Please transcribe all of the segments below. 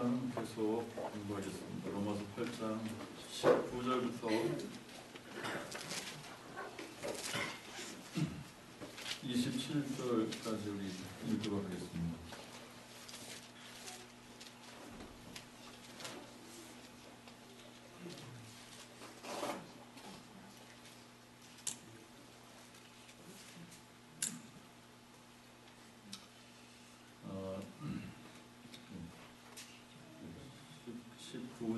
8장 계속 공부하겠습니다. 로마서 8장 19절부터 27절까지 우리 읽도록 하겠습니다.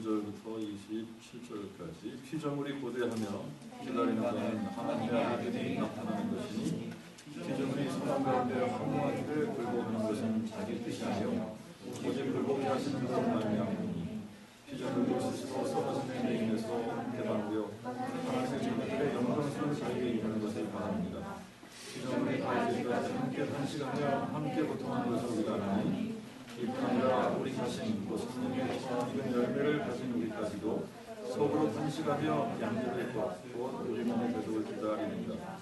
부터 27절까지 피조물이 고대하며 기다리는 자는 하나님의 아들이 나타나는 것이니 피조물이 사람 가운데 허무하기를 굴복하는 것은 자기 뜻이 아니요 오직 굴복케 하시는 분 말미암으니 피조물도 스스로 썩어지는 데 인해서 대방하여 하나님의 자녀들의 영광스러운 자유에 이르는 것을 바랍니다. 피조물이 다 이제까지 함께 탄식하며 함께 고통하는 것을 우리가 아나니 이뿐 아니라 우리 자신 곧 성령의 익은 열매를 가진 우리까지도 속으로 탄식하며 양육의 곧 우리 몸의 대속을 기다립니다.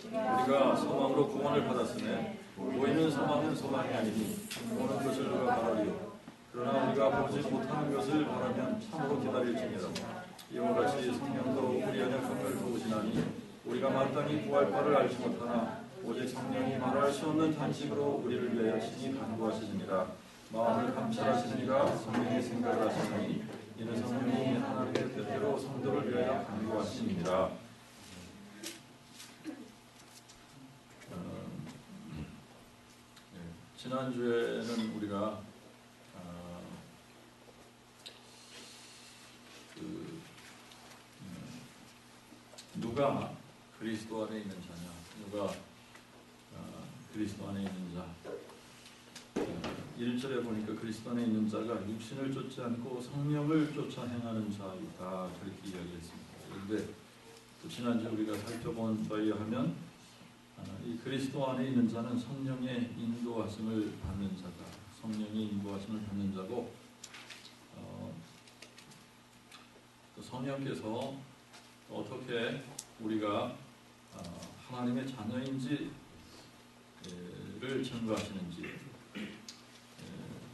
우리가 소망으로 구원을 받았으며 보이는 소망은 소망이 아니니 보는 것을 누가 바라리요. 그러나 우리가 보지 못하는 것을 바라면 참으로 기다릴지니라. 이와 같이 성령도 우리 연약함을 도우시나니 우리가 마땅히 구할 바를 알지 못하나 오직 성령이 말할 수 없는 탄식으로 우리를 위하여 친히 간구하시느니라. 마음을 감찰하시니가 성령의 생각을 하시나니 이는 성령이 하나님의 뜻대로 성도를 위하여 간구하시니라. 지난주에는 우리가 누가 그리스도 안에 있는 자냐, 누가 그리스도 안에 있는 자. 1절에 보니까 그리스도 안에 있는 자가 육신을 쫓지 않고 성령을 쫓아 행하는 자이다, 그렇게 이야기했습니다. 그런데 또 지난주 우리가 살펴본 바에 의하면 이 그리스도 안에 있는 자는 성령의 인도하심을 받는 자다. 성령의 인도하심을 받는 자고 또 성령께서 어떻게 우리가 하나님의 자녀인지를 증거하시는지,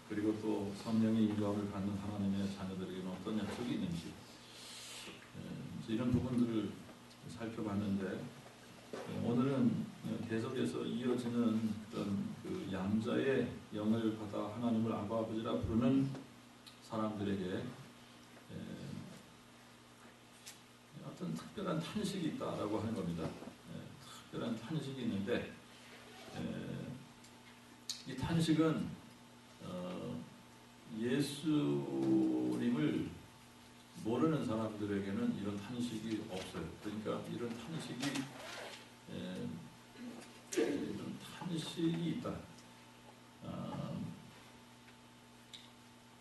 그리고 또 성령의 인도함을 받는 하나님의 자녀들에게는 어떤 약속이 있는지, 이런 부분들을 살펴봤는데 오늘은 계속해서 이어지는 그런 그 양자의 영을 받아 하나님을 아바 아버지라 부르는 사람들에게 어떤 특별한 탄식이 있다라고 하는 겁니다. 특별한 탄식이 있는데 이 탄식은 예수님을 모르는 사람들에게는 이런 탄식이 없어요. 그러니까 이런 탄식이 있다.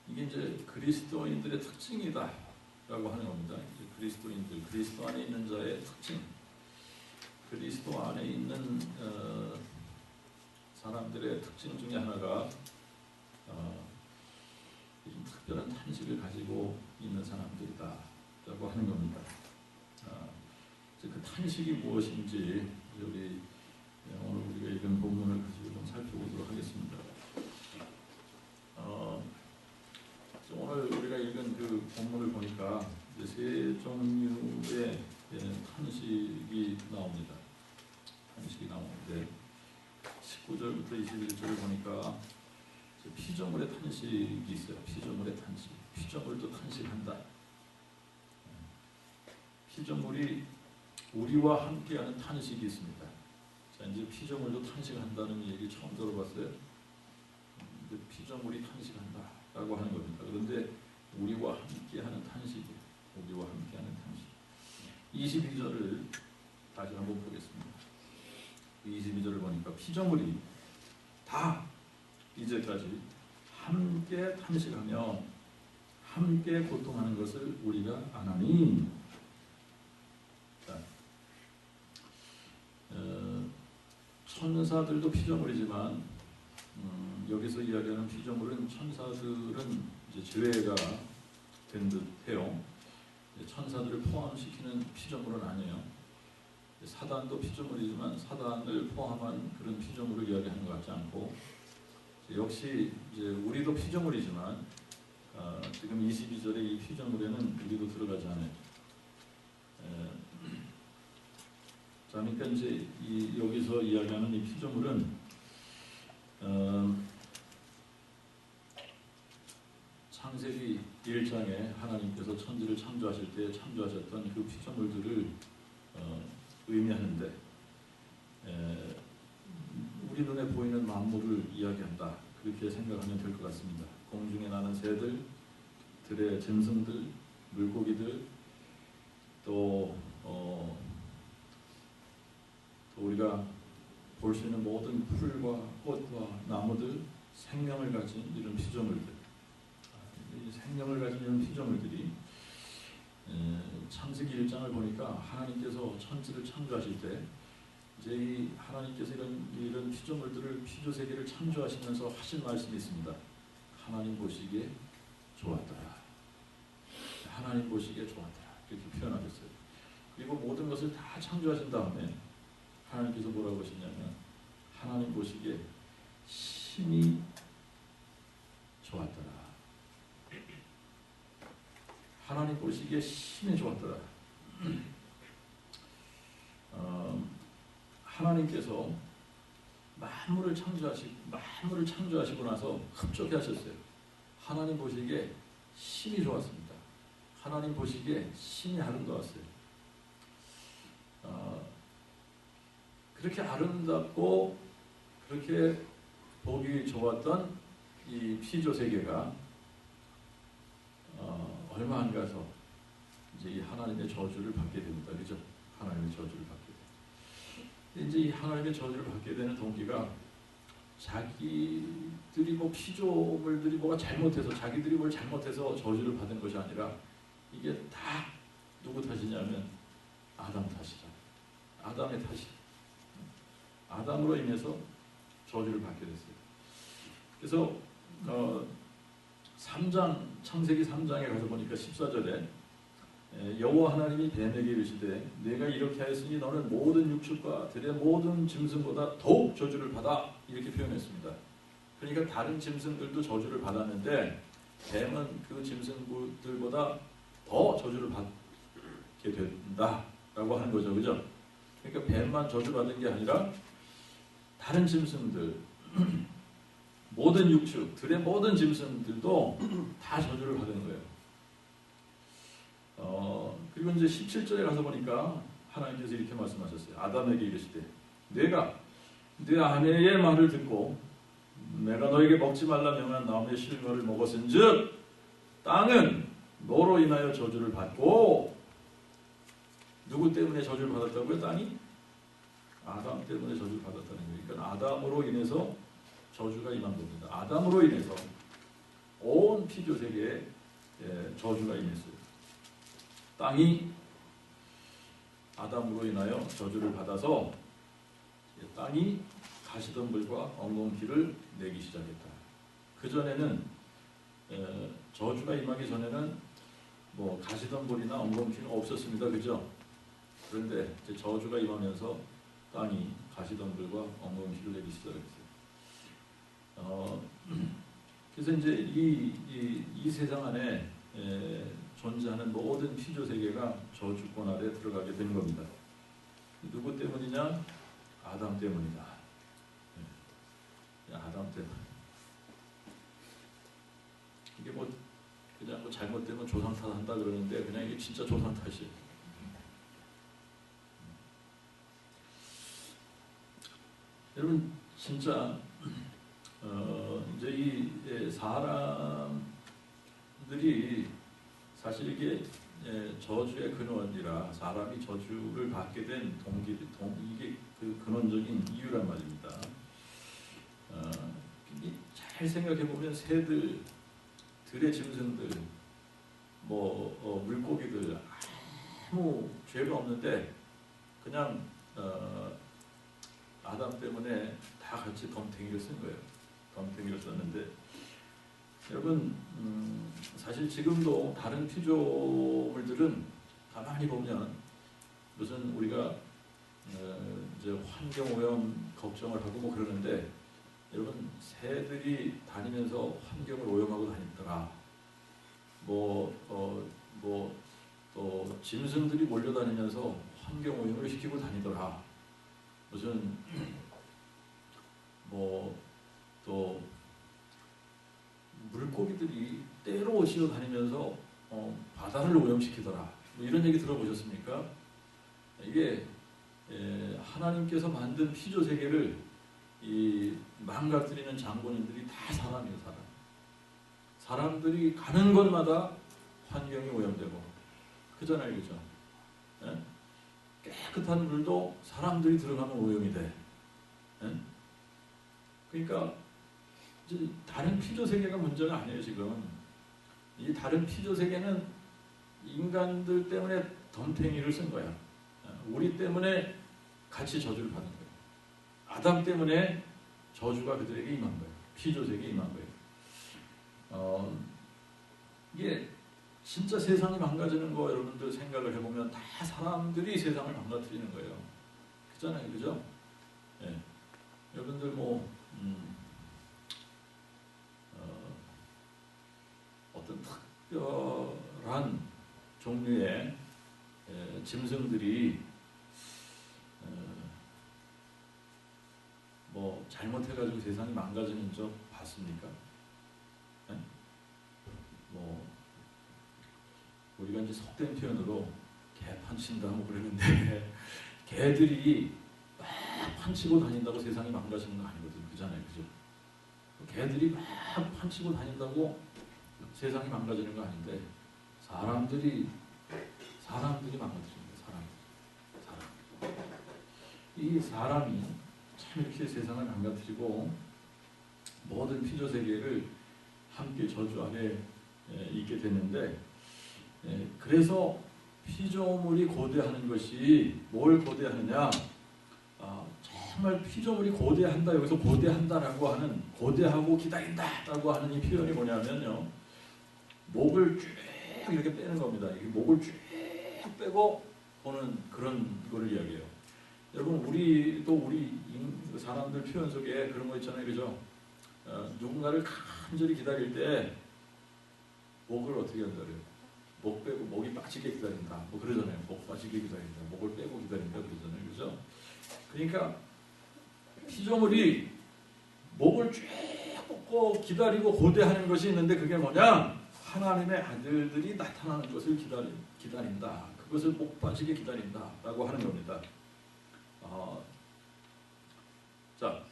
이게 이제 그리스도인들의 특징이다라고 하는 겁니다. 그리스도인들, 그리스도 안에 있는 자의 특징, 그리스도 안에 있는 사람들의 특징 중에 하나가 특별한 탄식을 가지고 있는 사람들이다라고 하는 겁니다. 그 탄식이 무엇인지 우리 오늘 우리가 읽은 본문을 가지고 좀 살펴보도록 하겠습니다. 오늘 우리가 읽은 그 본문을 보니까 세 종류의 탄식이 나옵니다. 탄식이 나오는데 19절부터 21절을 보니까 피조물의 탄식이 있어요. 피조물의 탄식. 피조물도 탄식한다. 피조물이 우리와 함께하는 탄식이 있습니다. 자, 이제 피조물도 탄식한다는 얘기 처음 들어봤어요. 피조물이 탄식한다라고 하는 겁니다. 그런데 우리와 함께하는 탄식이에요. 우리와 함께하는 탄식. 22절을 다시 한번 보겠습니다. 22절을 보니까 피조물이 다 이제까지 함께 탄식하며 함께 고통하는 것을 우리가 아나니. 천사들도 피조물이지만 여기서 이야기하는 피조물은 천사들은 이제 제외가 된 듯해요. 천사들을 포함시키는 피조물은 아니에요. 사단도 피조물이지만 사단을 포함한 그런 피조물을 이야기하는 것 같지 않고, 역시 이제 우리도 피조물이지만 지금 22절의 이 피조물에는 우리도 들어가지 않아요. 자, 그러니까 이제 여기서 이야기하는 이 피조물은 창세기 1장에 하나님께서 천지를 창조하실 때 창조하셨던 그 피조물들을 의미하는데, 우리 눈에 보이는 만물을 이야기한다, 그렇게 생각하면 될 것 같습니다. 공중에 나는 새들, 들의 짐승들, 물고기들, 또 우리가 볼 수 있는 모든 풀과 꽃과 나무들, 생명을 가진 이런 피조물들, 생명을 가진 이런 피조물들이 창세기 1장을 보니까 하나님께서 천지를 창조하실 때 이제 이 하나님께서 이런 피조물들을, 피조세계를 창조하시면서 하신 말씀이 있습니다. 하나님 보시기에 좋았더라. 하나님 보시기에 좋았더라, 이렇게 표현하셨어요. 그리고 모든 것을 다 창조하신 다음에 하나님께서 뭐라고 하시냐면 하나님 보시기에 심히 좋았더라. 하나님 보시기에 심히 좋았더라. 하나님께서 만물을 창조하시고 나서 흡족해 하셨어요. 하나님 보시기에 심히 좋았습니다. 하나님 보시기에 심히 아름다웠어요. 그렇게 아름답고 그렇게 보기 좋았던 이 피조 세계가 얼마 안 가서 이제 이 하나님의 저주를 받게 됩니다. 그죠? 하나님의 저주를 받게 돼요. 이제 이 하나님의 저주를 받게 되는 동기가 자기들이 피조물들이 뭐가 잘못해서, 자기들이 뭘 잘못해서 저주를 받은 것이 아니라 이게 다 누구 탓이냐면 아담 탓이죠. 아담의 탓이. 아담으로 인해서 저주를 받게 됐어요. 그래서 3장, 창세기 3장에 가서 보니까 14절에 여호와 하나님이 뱀에게 이르시되 내가 이렇게 하였으니 너는 모든 육축과 들의 모든 짐승보다 더욱 저주를 받아, 이렇게 표현했습니다. 그러니까 다른 짐승들도 저주를 받았는데 뱀은 그 짐승들보다 더 저주를 받게 된다라고 하는 거죠. 그죠? 그러니까 뱀만 저주받은 게 아니라 다른 짐승들, 모든 육축, 들의 모든 짐승들도 다 저주를 받은 거예요. 그리고 이제 17절에 가서 보니까 하나님께서 이렇게 말씀하셨어요. 아담에게 이르시되 내가 네 아내의 말을 듣고 내가 너에게 먹지 말라 명한 나무의 실과를 먹었은즉 땅은 너로 인하여 저주를 받고, 누구 때문에 저주를 받았다고요? 땅이? 아담 때문에 저주를 받았다는 거예요. 그러니까 아담으로 인해서 저주가 임한 겁니다. 아담으로 인해서 온 피조 세계에 저주가 임했어요. 땅이 아담으로 인하여 저주를 받아서 땅이 가시덤불과 엉겅퀴를 내기 시작했다. 그 전에는 저주가 임하기 전에는 가시덤불이나 엉겅퀴는 없었습니다. 그죠? 그런데 이제 저주가 임하면서 땅이 가시덤불과 엉겅퀴를 내기 시작했어요. 그래서 이제 이 세상 안에 존재하는 모든 피조 세계가 저주권 아래 들어가게 된 겁니다. 누구 때문이냐? 아담 때문이다. 아담 때문. 이게 그냥 잘못되면 조상 탓한다 그러는데 그냥 이게 진짜 조상 탓이에요. 여러분 진짜 이제 이 사람들이 사실 이게 저주의 근원이라, 사람이 저주를 받게 된 이게 그 근원적인 이유란 말입니다. 잘 생각해 보면 새들, 들의 짐승들, 물고기들 아무 죄가 없는데 그냥 아담 때문에 다 같이 덤탱이를 쓴 거예요. 덤탱이를 썼는데 여러분 사실 지금도 다른 피조물들은 가만히 보면 무슨 우리가 이제 환경오염 걱정을 하고 그러는데 여러분 새들이 다니면서 환경을 오염하고 다니더라. 또 짐승들이 몰려다니면서 환경오염을 시키고 다니더라. 무슨 또 물고기들이 때로 오시어 다니면서 바다를 오염시키더라. 이런 얘기 들어보셨습니까? 이게 하나님께서 만든 피조 세계를 이 망가뜨리는 장본인들이 다 사람이에요. 사람들이 가는 곳마다 환경이 오염되고 그잖아요, 그죠? 예? 깨끗한 물도 사람들이 들어가면 오염이 돼. 예? 그러니까 이제 다른 피조 세계가 문제가 아니에요. 지금 이 다른 피조 세계는 인간들 때문에 덤탱이를 쓴 거야. 우리 때문에 같이 저주를 받은 거예요. 아담 때문에 저주가 그들에게 임한 거예요. 피조 세계에 임한 거예요. 이게 진짜 세상이 망가지는 거 여러분들 생각을 해보면 다 사람들이 세상을 망가뜨리는 거예요. 그잖아요, 그죠? 예. 여러분들 어떤 특별한 종류의 짐승들이 잘못해가지고 세상이 망가지는 적 봤습니까? 예? 우리가 이제 속된 표현으로 개 판친다 그러는데 개들이 막 판치고 다닌다고 세상이 망가지는 거 아니거든요. 그잖아요, 그죠? 개들이 막 판치고 다닌다고 세상이 망가지는 거 아닌데 사람들이 망가뜨리는 거예요. 사람. 이 사람이 참 이렇게 세상을 망가뜨리고 모든 피조 세계를 함께 저주 아래 있게 됐는데, 그래서 피조물이 고대하는 것이 뭘 고대하느냐? 정말 피조물이 고대한다. 여기서 고대한다라고 하는, 고대하고 기다린다라고 하는 이 표현이 뭐냐면요, 목을 쭉 이렇게 빼는 겁니다. 이게 목을 쭉 빼고 보는 그런 거를 이야기해요. 여러분, 우리 사람들 표현 속에 그런 거 있잖아요, 그죠? 누군가를 간절히 기다릴 때 목을 어떻게 한다고요? 목 빼고 목이 빠지게 기다린다. 그러잖아요. 목 빠지게 기다린다. 목을 빼고 기다린다 그러잖아요, 그죠? 그러니까 피조물이 목을 쭉 뻗고 기다리고 고대하는 것이 있는데 그게 뭐냐? 하나님의 아들들이 나타나는 것을 기다린다. 그것을 목 빠지게 기다린다라고 하는 겁니다. 자,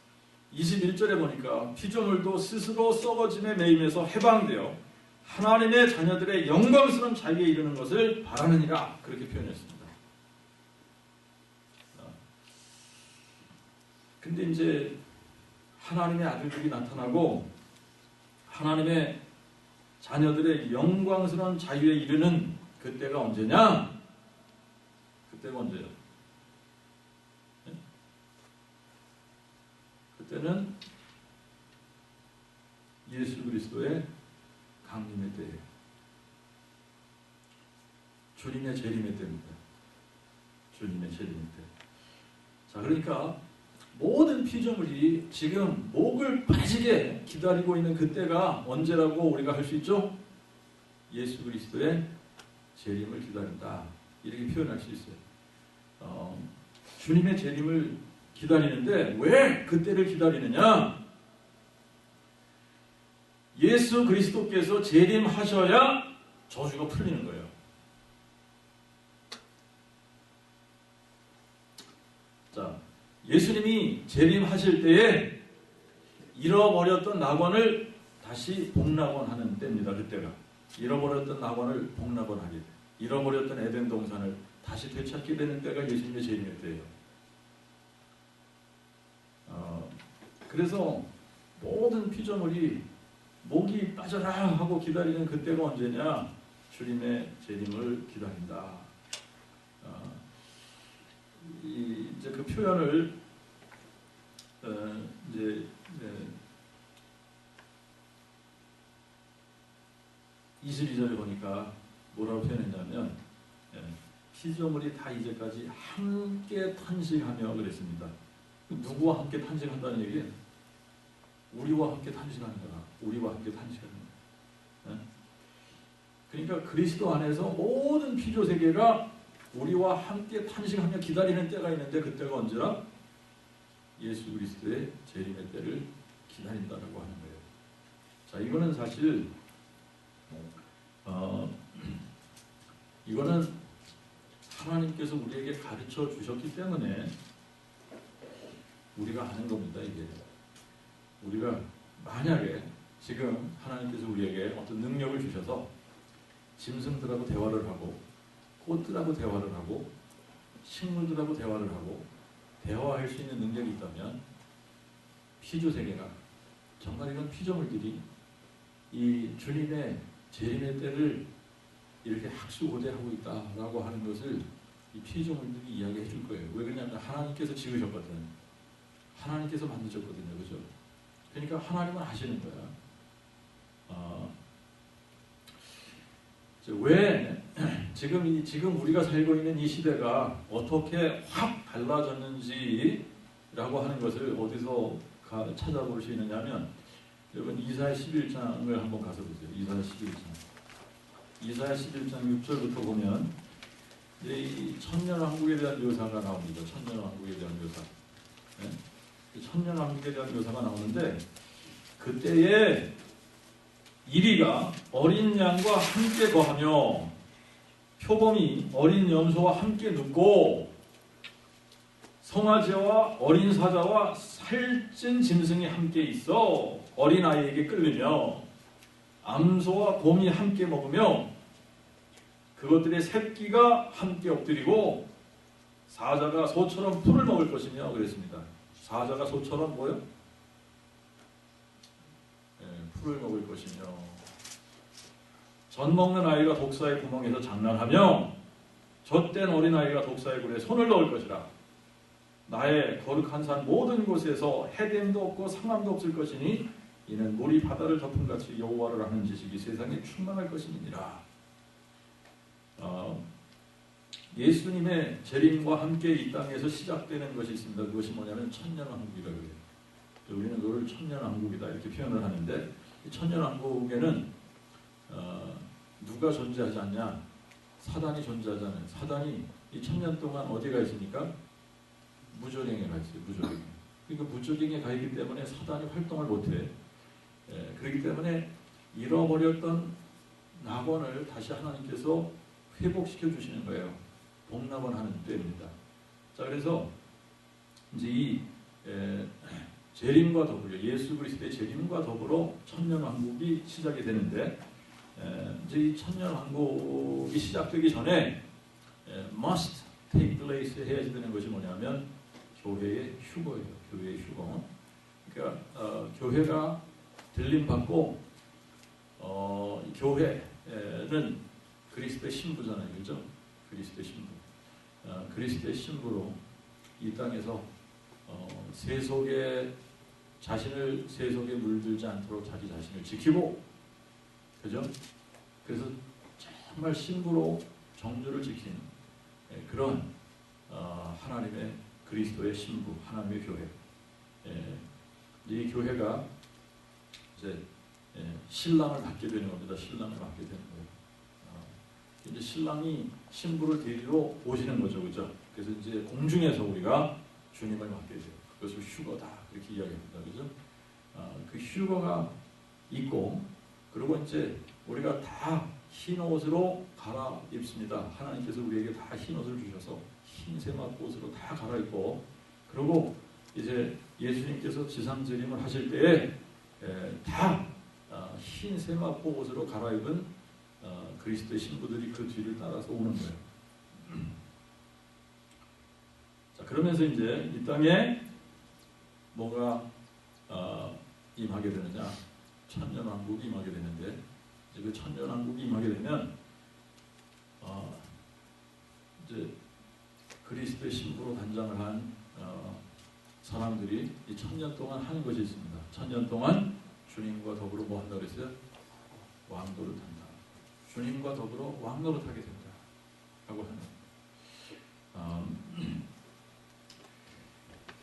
21절에 보니까 피조물도 스스로 썩어짐에 매임해서 해방되어 하나님의 자녀들의 영광스러운 자유에 이르는 것을 바라느니라, 그렇게 표현했습니다. 근데 이제 하나님의 아들들이 나타나고 하나님의 자녀들의 영광스러운 자유에 이르는 그때가 언제냐? 그때가 언제요? 네? 그때는 예수 그리스도의 강림의 때예요. 주님의 재림의 때입니다. 주님의 재림의 때. 자, 그러니까 모든 피조물이 지금 목을 빠지게 기다리고 있는 그때가 언제라고 우리가 할 수 있죠? 예수 그리스도의 재림을 기다린다, 이렇게 표현할 수 있어요. 주님의 재림을 기다리는데 왜 그때를 기다리느냐? 예수 그리스도께서 재림하셔야 저주가 풀리는 거예요. 자, 예수님이 재림하실 때에 잃어버렸던 낙원을 다시 복낙원하는 때입니다. 그때가 잃어버렸던 낙원을 복낙원하게 돼, 잃어버렸던 에덴 동산을 다시 되찾게 되는 때가 예수님의 재림의 때예요. 그래서 모든 피조물이 목이 빠져라 하고 기다리는 그때가 언제냐? 주님의 재림을 기다린다. 이제 그 표현을 이제 22절에 보니까 뭐라고 표현했냐면, 피조물이 다 이제까지 함께 탄식하며 그랬습니다. 누구와 함께 탄식한다는 얘기예요? 우리와 함께 탄식하는 거다. 우리와 함께 탄식하는 거다. 그러니까 그리스도 안에서 모든 피조 세계가 우리와 함께 탄식하며 기다리는 때가 있는데 그때가 언제나 예수 그리스도의 재림의 때를 기다린다라고 하는 거예요. 자, 이거는 사실 이거는 하나님께서 우리에게 가르쳐 주셨기 때문에 우리가 아는 겁니다. 이게 우리가 만약에 지금 하나님께서 우리에게 어떤 능력을 주셔서 짐승들하고 대화를 하고 꽃들하고 대화를 하고 식물들하고 대화를 하고 대화할 수 있는 능력이 있다면 피조 세계가 정말 이건 피조물들이 이 주님의 재림의 때를 이렇게 학수고대하고 있다라고 하는 것을 이 피조물들이 이야기해 줄 거예요. 왜 그러냐면 하나님께서 지으셨거든. 하나님께서 만드셨거든요. 그죠? 그러니까 하나님은 아시는 거야. 왜 지금 우리가 살고 있는 이 시대가 어떻게 확 달라졌는지라고 하는 것을 어디서 찾아볼 수 있느냐면 여러분 이사야 11장을 한번 가서 보세요. 이사야 11장. 이사야 11장 6절부터 보면 이 천년왕국에 대한 묘사가 나옵니다. 천년왕국에 대한 묘사. 네? 천년왕국에 대한 묘사가 나오는데 그때에 이리가 어린 양과 함께 거하며 표범이 어린 염소와 함께 눕고 송아지와 어린 사자와 살찐 짐승이 함께 있어 어린아이에게 끌리며 암소와 곰이 함께 먹으며 그것들의 새끼가 함께 엎드리고 사자가 소처럼 풀을 먹을 것이며 그랬습니다. 사자가 소처럼 뭐요? 풀을 먹을 것이며 젖 먹는 아이가 독사의 구멍에서 장난하며 젖된 어린아이가 독사의 굴에 손을 넣을 것이라. 나의 거룩한 산 모든 곳에서 해됨도 없고 상함도 없을 것이니 이는 물이 바다를 덮음같이 여호와를 아는 지식이 세상에 충만할 것이니라. 예수님의 재림과 함께 이 땅에서 시작되는 것이 있습니다. 그것이 뭐냐면 천년왕국이라고 해요. 우리는 그걸 천년왕국이다 이렇게 표현을 하는데 이 천년왕국에는 누가 존재하지 않냐? 사단이 존재하잖아요. 사단이 이 천년 동안 어디가 있습니까? 무저갱에 가 있어요. 무저갱에. 그러니까 무저갱에 가 있기 때문에 사단이 활동을 못해. 그렇기 때문에 잃어버렸던 낙원을 다시 하나님께서 회복시켜 주시는 거예요. 복낙원하는 때입니다. 자, 그래서 이제 이 재림과 더불어 예수 그리스도의 재림과 더불어 천년왕국이 시작이 되는데 이제 이 천년왕국이 시작되기 전에 must take place 해야지 되는 것이 뭐냐면 교회의 휴거예요. 교회의 휴거. 그러니까 교회가 들림받고 교회는 그리스도의 신부잖아요. 그렇죠? 그리스도의 신부. 그리스도의 신부로 이 땅에서 세속에 물들지 않도록 자기 자신을 지키고, 그죠? 그래서 정말 신부로 정조를 지키는 그런 하나님의 그리스도의 신부, 하나님의 교회. 이 교회가 이제 신랑을 받게 되는 겁니다. 신랑을 받게 되는 거예요. 이제 신랑이 신부를 데리러 오시는 거죠, 그죠? 그래서 이제 공중에서 우리가 주님을 맞게 돼요. 그것을 휴거다 이렇게 이야기합니다, 그죠? 그 휴거가 있고, 그리고 이제 우리가 다 흰 옷으로 갈아입습니다. 하나님께서 우리에게 다 흰 옷을 주셔서 흰 세마포 옷으로 다 갈아입고, 그리고 이제 예수님께서 지상재림을 하실 때에 다 흰 세마포 옷으로 갈아입은 그리스도의 신부들이 그 뒤를 따라서 오는 거예요. 자, 그러면서 이제 이 땅에 뭐가 임하게 되느냐? 천년왕국이 임하게 되는데, 이제 그 천년왕국이 임하게 되면 이제 그리스도의 신부로 단장을 한 사람들이 이 천년 동안 하는 것이 있습니다. 천년 동안 주님과 더불어 뭐 한다고 그랬어요? 왕노릇한다. 주님과 더불어 왕노릇하게 된다 라고 하는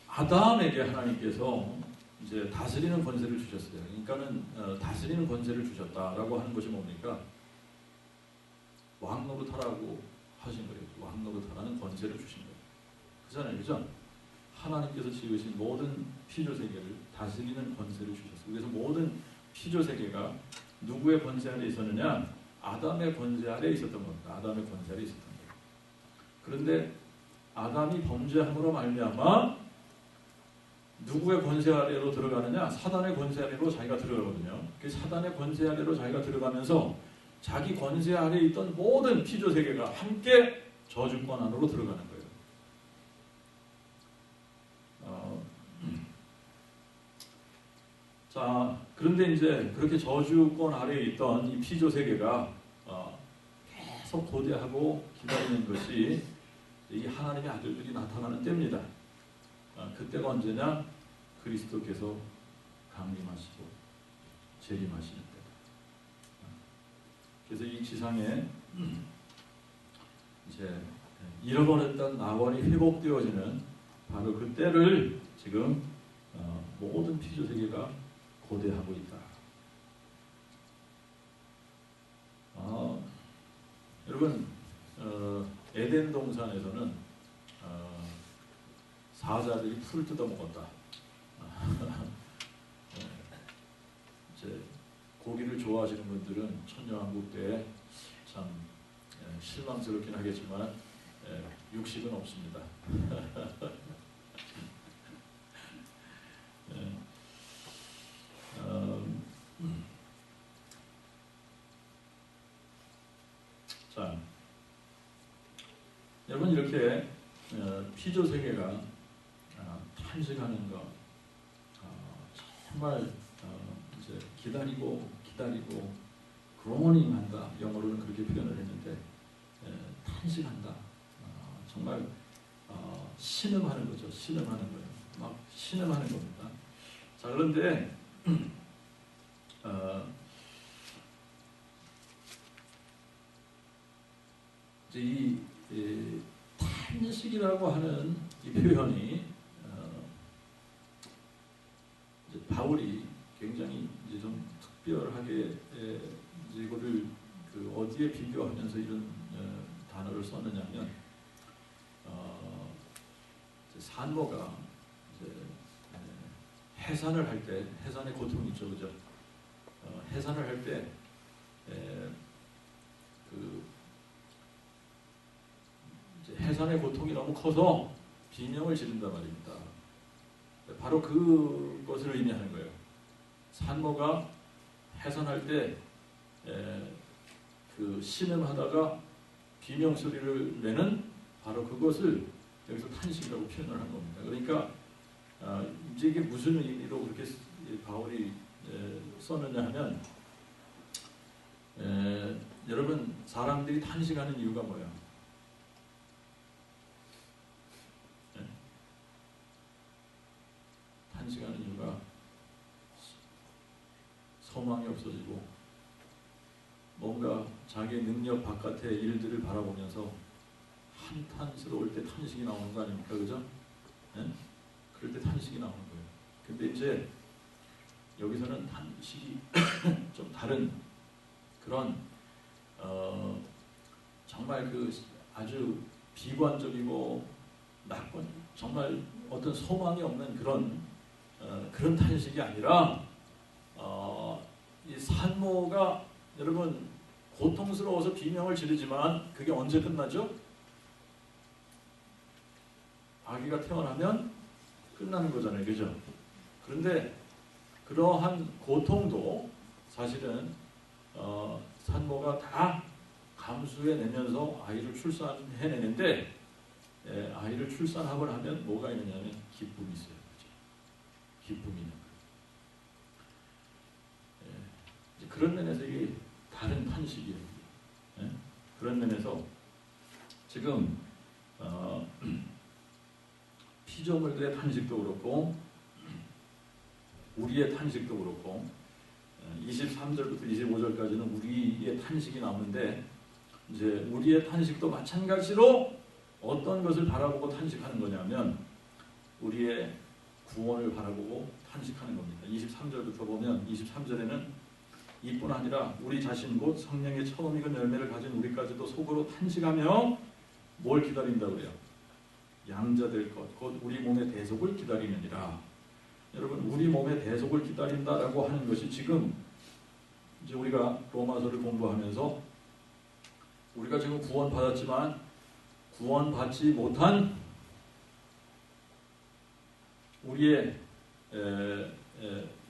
아담에게 하나님께서 이제 다스리는 권세를 주셨어요. 그러니까는 다스리는 권세를 주셨다라고 하는 것이 뭡니까? 왕 노릇하라고 하신 거예요. 왕 노릇하라는 권세를 주신 거예요. 그잖아요, 그죠? 하나님께서 지으신 모든 피조 세계를 다스리는 권세를 주셨어요. 그래서 모든 피조 세계가 누구의 권세 아래 있었느냐? 아담의 권세 아래 있었던 겁니다. 아담의 권세 아래 있었던 거예요. 그런데 아담이 범죄함으로 말미암아 누구의 권세 아래로 들어가느냐? 사단의 권세 아래로 자기가 들어가거든요. 그 사단의 권세 아래로 자기가 들어가면서 자기 권세 아래에 있던 모든 피조 세계가 함께 저주권 안으로 들어가는 거예요. 자, 그런데 이제 그렇게 저주권 아래에 있던 이 피조 세계가 계속 고대하고 기다리는 것이 이 하나님의 아들들이 나타나는 때입니다. 그때가 언제냐? 그리스도께서 강림하시고 재림하시는 때다. 그래서 이 지상에 이제 잃어버렸던 낙원이 회복되어지는 바로 그 때를 지금 모든 피조 세계가 고대하고 있다. 여러분, 에덴 동산에서는 사자들이 풀을 뜯어 먹었다. 이제 고기를 좋아하시는 분들은 천녀왕국 때 참 실망스럽긴 하겠지만 육식은 없습니다. 자, 여러분 이렇게 피조 세계가 탄식하는 거 정말 이제 기다리고 groaning한다. 영어로는 그렇게 표현을 했는데 탄식한다. 정말 신음하는 거죠. 신음하는 거예요. 막 신음하는 겁니다. 자, 그런데 이제 이 탄식이라고 하는 이 표현이 이제 바울이 굉장히 이제 좀 특별하게 이제 이거를 그 어디에 비교하면서 이런 단어를 썼느냐면 산모가 이제 해산을 할 때 해산의 고통이 있죠, 그죠? 해산을 할 때 그 해산의 고통이 너무 커서 비명을 지른단 말입니다. 바로 그것을 의미하는 거예요. 산모가 해산할 때 그 신음하다가 비명 소리를 내는 바로 그것을 여기서 탄식이라고 표현을 한 겁니다. 그러니까 이제 이게 무슨 의미로 그렇게 바울이 썼느냐 하면 여러분 사람들이 탄식하는 이유가 뭐예요? 탄식하는 이유가 소망이 없어지고 뭔가 자기의 능력 바깥의 일들을 바라보면서 한탄스러울 때 탄식이 나오는 거 아닙니까? 그죠? 네? 그럴 때 탄식이 나오는 거예요. 근데 이제 여기서는 탄식이 좀 다른 그런 정말 그 아주 비관적이고 낙관 정말 어떤 소망이 없는 그런 탄식이 아니라 이 산모가 여러분 고통스러워서 비명을 지르지만 그게 언제 끝나죠? 아기가 태어나면 끝나는 거잖아요, 그죠? 그런데 그러한 고통도 사실은 산모가 다 감수해내면서 아이를 출산해내는데 아이를 출산하고 나면 뭐가 있느냐면 기쁨이 있어요. 그죠? 기쁨이 있는 거예요. 그런 면에서 이게 다른 탄식이에요. 그런 면에서 지금 피조물들의 탄식도 그렇고 우리의 탄식도 그렇고 23절부터 25절까지는 우리의 탄식이 나오는데 이제 우리의 탄식도 마찬가지로 어떤 것을 바라보고 탄식하는 거냐면 우리의 구원을 바라보고 탄식하는 겁니다. 23절부터 보면 23절에는 이뿐 아니라 우리 자신 곧 성령의 처음 익은 열매를 가진 우리까지도 속으로 탄식하며 뭘 기다린다고 그래요? 양자될 것, 곧 우리 몸의 대속을 기다리느니라. 여러분, 우리 몸의 대속을 기다린다라고 하는 것이 지금 이제 우리가 로마서를 공부하면서 우리가 지금 구원받았지만 구원받지 못한 우리의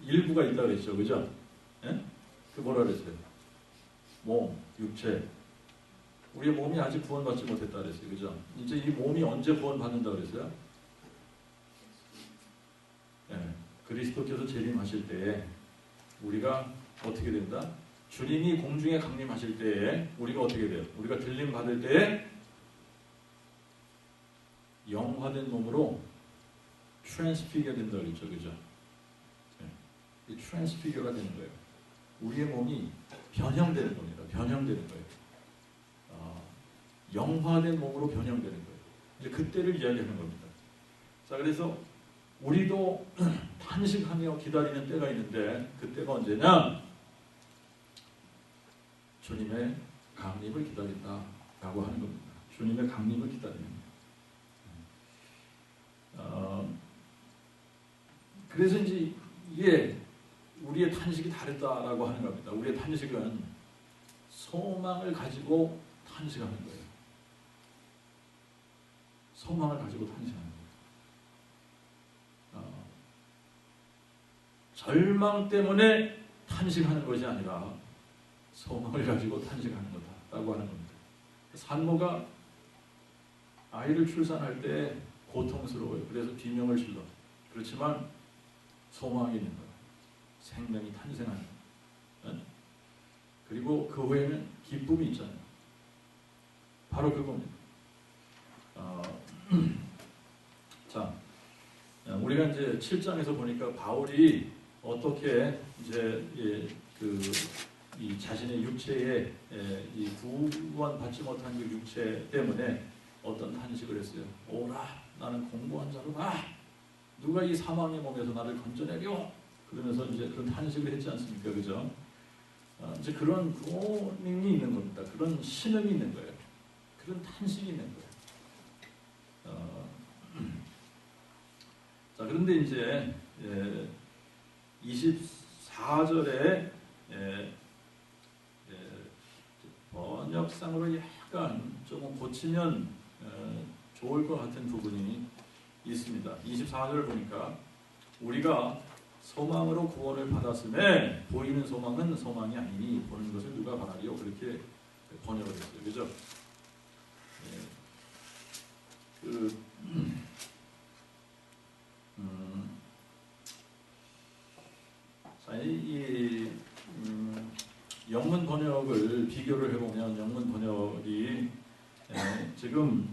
일부가 있다고 그랬죠. 그죠? 예? 그 뭐라 그랬어요? 몸, 육체. 우리의 몸이 아직 구원받지 못했다 그랬어요. 그죠? 이제 이 몸이 언제 구원받는다 그랬어요? 예. 그리스도께서 재림하실 때에 우리가 어떻게 된다? 주님이 공중에 강림하실 때에 우리가 어떻게 돼요? 우리가 들림 받을 때에 영화된 몸으로 트랜스피겨 된다 그랬죠. 그죠? 예. 이 트랜스피겨가 되는 거예요. 우리의 몸이 변형되는 겁니다. 변형되는 거예요. 영화된 몸으로 변형되는 거예요. 이제 그때를 이야기하는 겁니다. 자, 그래서 우리도 탄식하며 기다리는 때가 있는데 그때가 언제냐? 주님의 강림을 기다린다라고 하는 겁니다. 주님의 강림을 기다리는 거예요. 그래서 이제 이게 우리의 탄식이 다르다라고 하는 겁니다. 우리의 탄식은 소망을 가지고 탄식하는 거예요. 소망을 가지고 탄식하는 거예요. 절망 때문에 탄식하는 것이 아니라 소망을 가지고 탄식하는 거다라고 하는 겁니다. 산모가 아이를 출산할 때 고통스러워요. 그래서 비명을 질러. 그렇지만 소망이 있는 거예요. 생명이 탄생하는 거예요. 그리고 그 후에는 기쁨이 있잖아요. 바로 그겁니다. 자, 우리가 이제 7장에서 보니까 바울이 어떻게 이제 이 자신의 육체에 이 구원받지 못한 그 육체 때문에 어떤 탄식을 했어요. 오라, 나는 공고한 자로다. 누가 이 사망의 몸에서 나를 건져내려? 그러면서 이제 그런 탄식을 했지 않습니까, 그죠? 이제 그런 고민이 있는 겁니다. 그런 신음이 있는 거예요. 그런 탄식이 있는 거예요. 자, 그런데 이제 24절에 번역상으로 약간 조금 고치면 좋을 것 같은 부분이 있습니다. 24절을 보니까 우리가 소망으로 구원을 받았음에 보이는 소망은 소망이 아니니 보는 것을 누가 바라리요? 그렇게 번역을 했어요. 그죠? 자, 영문 번역을 비교를 해보면 영문 번역이 지금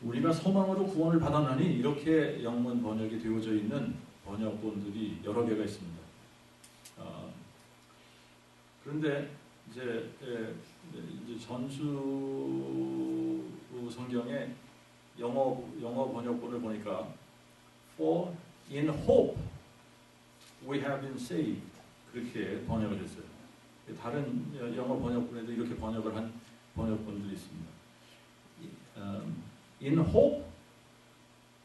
우리가 소망으로 구원을 받았나니 이렇게 영문 번역이 되어져 있는 번역본들이 여러 개가 있습니다. 그런데 이제 전수 성경의 영어 번역본을 보니까 For in hope we have been saved 그렇게 번역을 했어요. 다른 영어 번역본에도 이렇게 번역을 한 번역본들이 있습니다. In hope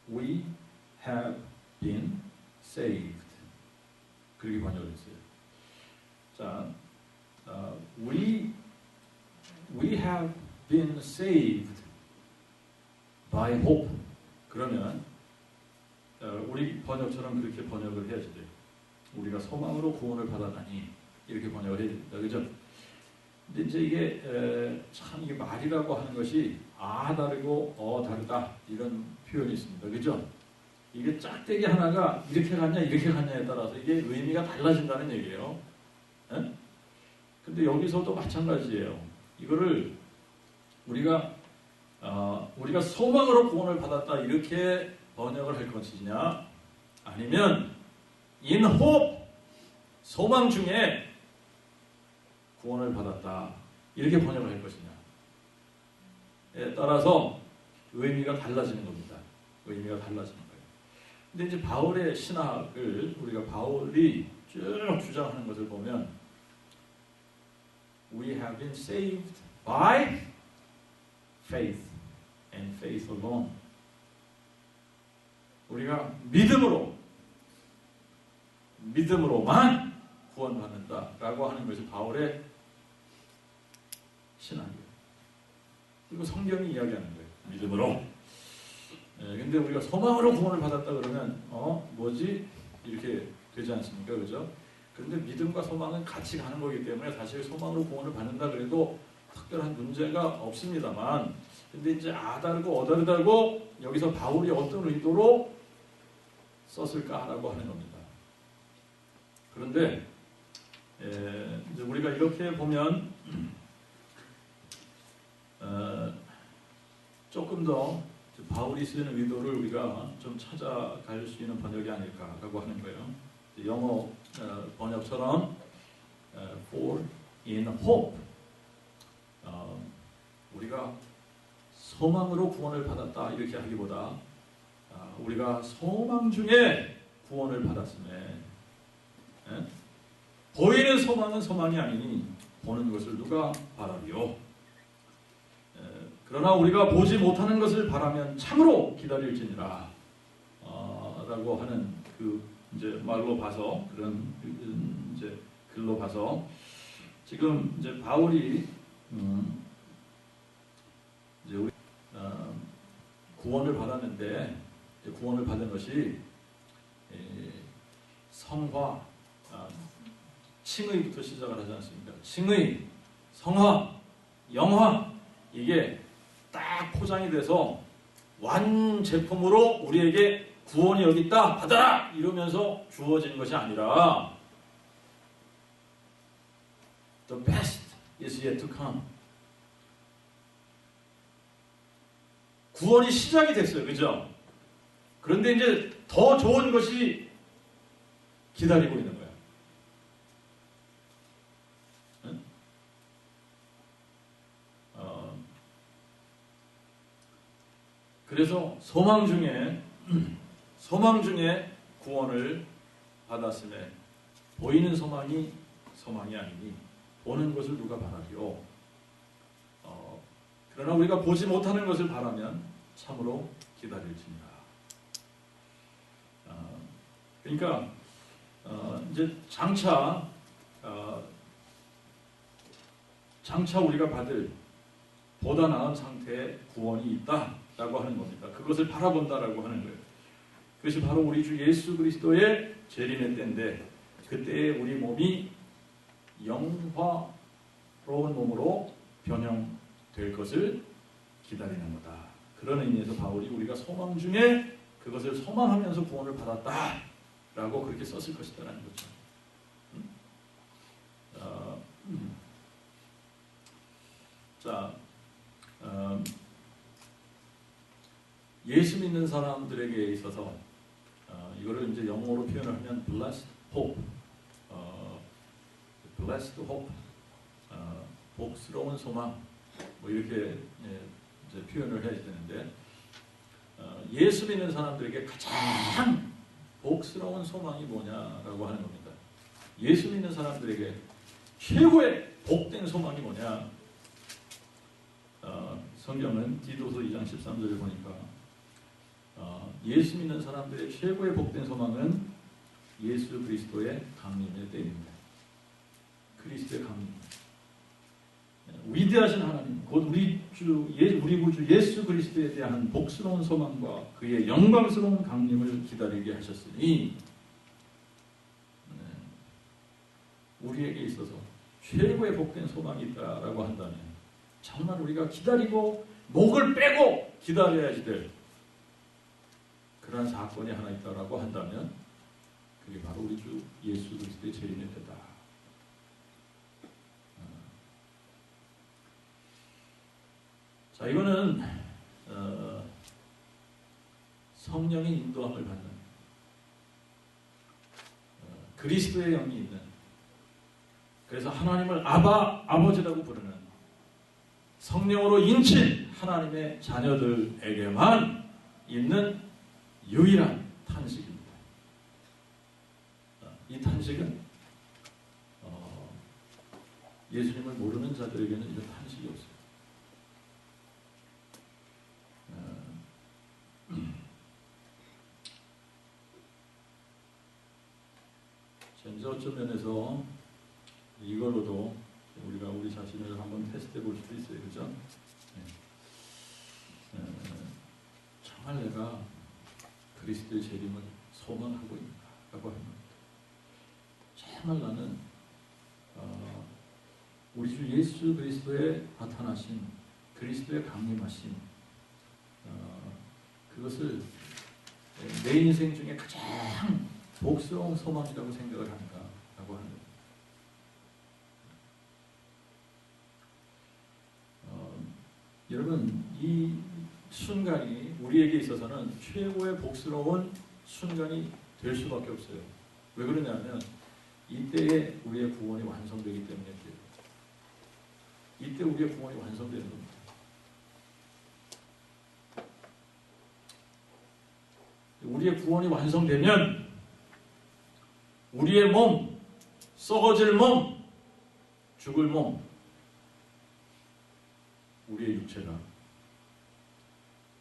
we have been saved 그렇게 번역을 했어요. 자, we have been saved by hope 그러면 우리 번역처럼 그렇게 번역을 해야지 돼요. 우리가 소망으로 구원을 받았다니 이렇게 번역을 해야 됩니다. 그죠? 근데 이제 이게 참 이게 말이라고 하는 것이 다르고 다르다 이런 표현이 있습니다. 그죠? 이게 짝대기 하나가 이렇게 갔냐 이렇게 갔냐에 따라서 이게 의미가 달라진다는 얘기예요. 에? 근데 여기서도 마찬가지예요. 이거를 우리가 소망으로 구원을 받았다 이렇게 번역을 할 것이냐 아니면 in hope 소망 중에 구원을 받았다 이렇게 번역을 할 것이냐에 따라서 의미가 달라지는 겁니다. 의미가 달라지는 거예요. 근데 이제 바울의 신학을 우리가 바울이 쭉 주장하는 것을 보면 we have been saved by faith and faith alone. 우리가 믿음으로만 구원받는다라고 하는 것이 바울의 신앙이에요. 그리고 성경이 이야기하는 거예요. 믿음으로. 근데 우리가 소망으로 구원을 받았다 그러면 뭐지? 이렇게 되지 않습니까? 그죠? 그런데 믿음과 소망은 같이 가는 거기 때문에 사실 소망으로 구원을 받는다 그래도 특별한 문제가 없습니다만, 근데 이제 아다르고 어다르다고 여기서 바울이 어떤 의도로 썼을까라고 하는 겁니다. 그런데 이제 우리가 이렇게 보면 조금 더 바울이 쓰는 의도를 우리가 좀 찾아갈 수 있는 번역이 아닐까라고 하는 거예요. 영어 번역처럼 for in hope, 우리가 소망으로 구원을 받았다 이렇게 하기보다 우리가 소망 중에 구원을 받았음에, 보이는 소망은 소망이 아니니 보는 것을 누가 바라리요. 그러나 우리가 보지 못하는 것을 바라면 참으로 기다릴지니라 라고 하는 그 이제 말로 봐서, 그런 이제 글로 봐서 지금 이제 바울이 이제 우리 구원을 받았는데, 구원을 받은 것이 성화, 칭의부터 시작을 하지 않습니까? 칭의, 성화, 영화, 이게 딱 포장이 돼서 완 제품으로 우리에게 구원이 여기 있다, 받아라! 이러면서 주어진 것이 아니라 The best is yet to come. 구원이 시작이 됐어요. 그죠? 그런데 이제 더 좋은 것이 기다리고 있는 거예요. 응? 그래서 소망 중에 구원을 받았음에 보이는 소망이 아니니 보는 것을 누가 바라리요. 그러나 우리가 보지 못하는 것을 바라면 참으로 기다릴지니라. 그러니까 이제 장차 우리가 받을 보다 나은 상태의 구원이 있다라고 하는 겁니다. 그것을 바라본다라고 하는 거예요. 그것이 바로 우리 주 예수 그리스도의 재림의 때인데, 그때에 우리 몸이 영화로운 몸으로 변형될 것을 기다리는 거다. 그런 의미에서 바울이 우리가 소망 중에 그것을 소망하면서 구원을 받았다라고 그렇게 썼을 것이다라는 거죠. 자, 예수 믿는 사람들에게 있어서 이거를 이제 영어로 표현을 하면 blessed hope, blessed hope, 복스러운 소망, 뭐 이렇게 이제 표현을 해야 되는데, 예수 믿는 사람들에게 가장 복스러운 소망이 뭐냐라고 하는 겁니다. 예수 믿는 사람들에게 최고의 복된 소망이 뭐냐? 성경은 디도서 2장 13절을 보니까 예수 믿는 사람들의 최고의 복된 소망은 예수 그리스도의 강림의 때입니다. 그리스도의 강림. 위대하신 하나님, 곧 우리 구주 예수 그리스도에 대한 복스러운 소망과 그의 영광스러운 강림을 기다리게 하셨으니, 우리에게 있어서 최고의 복된 소망이 있다라고 한다면 정말 우리가 기다리고 목을 빼고 기다려야지 될 그러한 사건이 하나 있다라고 한다면 그게 바로 우리 주 예수 그리스도의 재림의 때다. 자, 이거는 성령의 인도함을 받는, 그리스도의 영이 있는, 그래서 하나님을 아버지라고 부르는 성령으로 인친 하나님의 자녀들에게만 있는 유일한 탄식입니다. 이 탄식은 예수님을 모르는 자들에게는 이런 탄식이 없어요. 이제 어떤 면에서 이걸로도 우리가 우리 자신을 한번 테스트해 볼 수도 있어요. 그죠? 정말 내가 그리스도의 재림을 소망하고 있는가라고 하는 겁니다. 정말 나는 우리 주 예수 그리스도의 나타나신 그리스도의 강림하신 그것을 내 인생 중에 가장 복스러운 소망이라고 생각을 하는가라고 하는 겁니다. 여러분, 이 순간이 우리에게 있어서는 최고의 복스러운 순간이 될 수밖에 없어요. 왜 그러냐면 이때에 우리의 구원이 완성되기 때문에 그래요. 이때 우리의 구원이 완성되는 겁니다. 우리의 구원이 완성되면 우리의 몸, 썩어질 몸, 죽을 몸, 우리의 육체가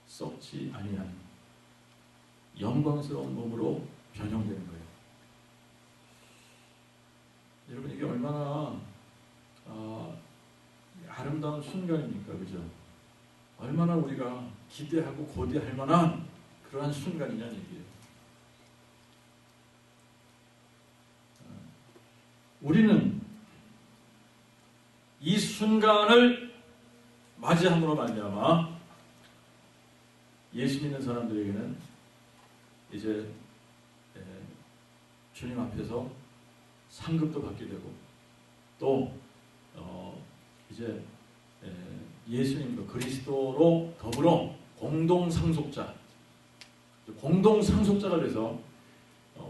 썩지 아니한 영광스러운 몸으로 변형되는 거예요. 여러분, 이게 얼마나 아름다운 순간입니까? 그죠? 얼마나 우리가 기대하고 고대할 만한 그러한 순간이냐는 얘기예요. 우리는 이 순간을 맞이함으로 말미암아 예수 믿는 사람들에게는 이제 주님 앞에서 상급도 받게 되고 또 이제 예수님과 그리스도로 더불어 공동상속자가 돼서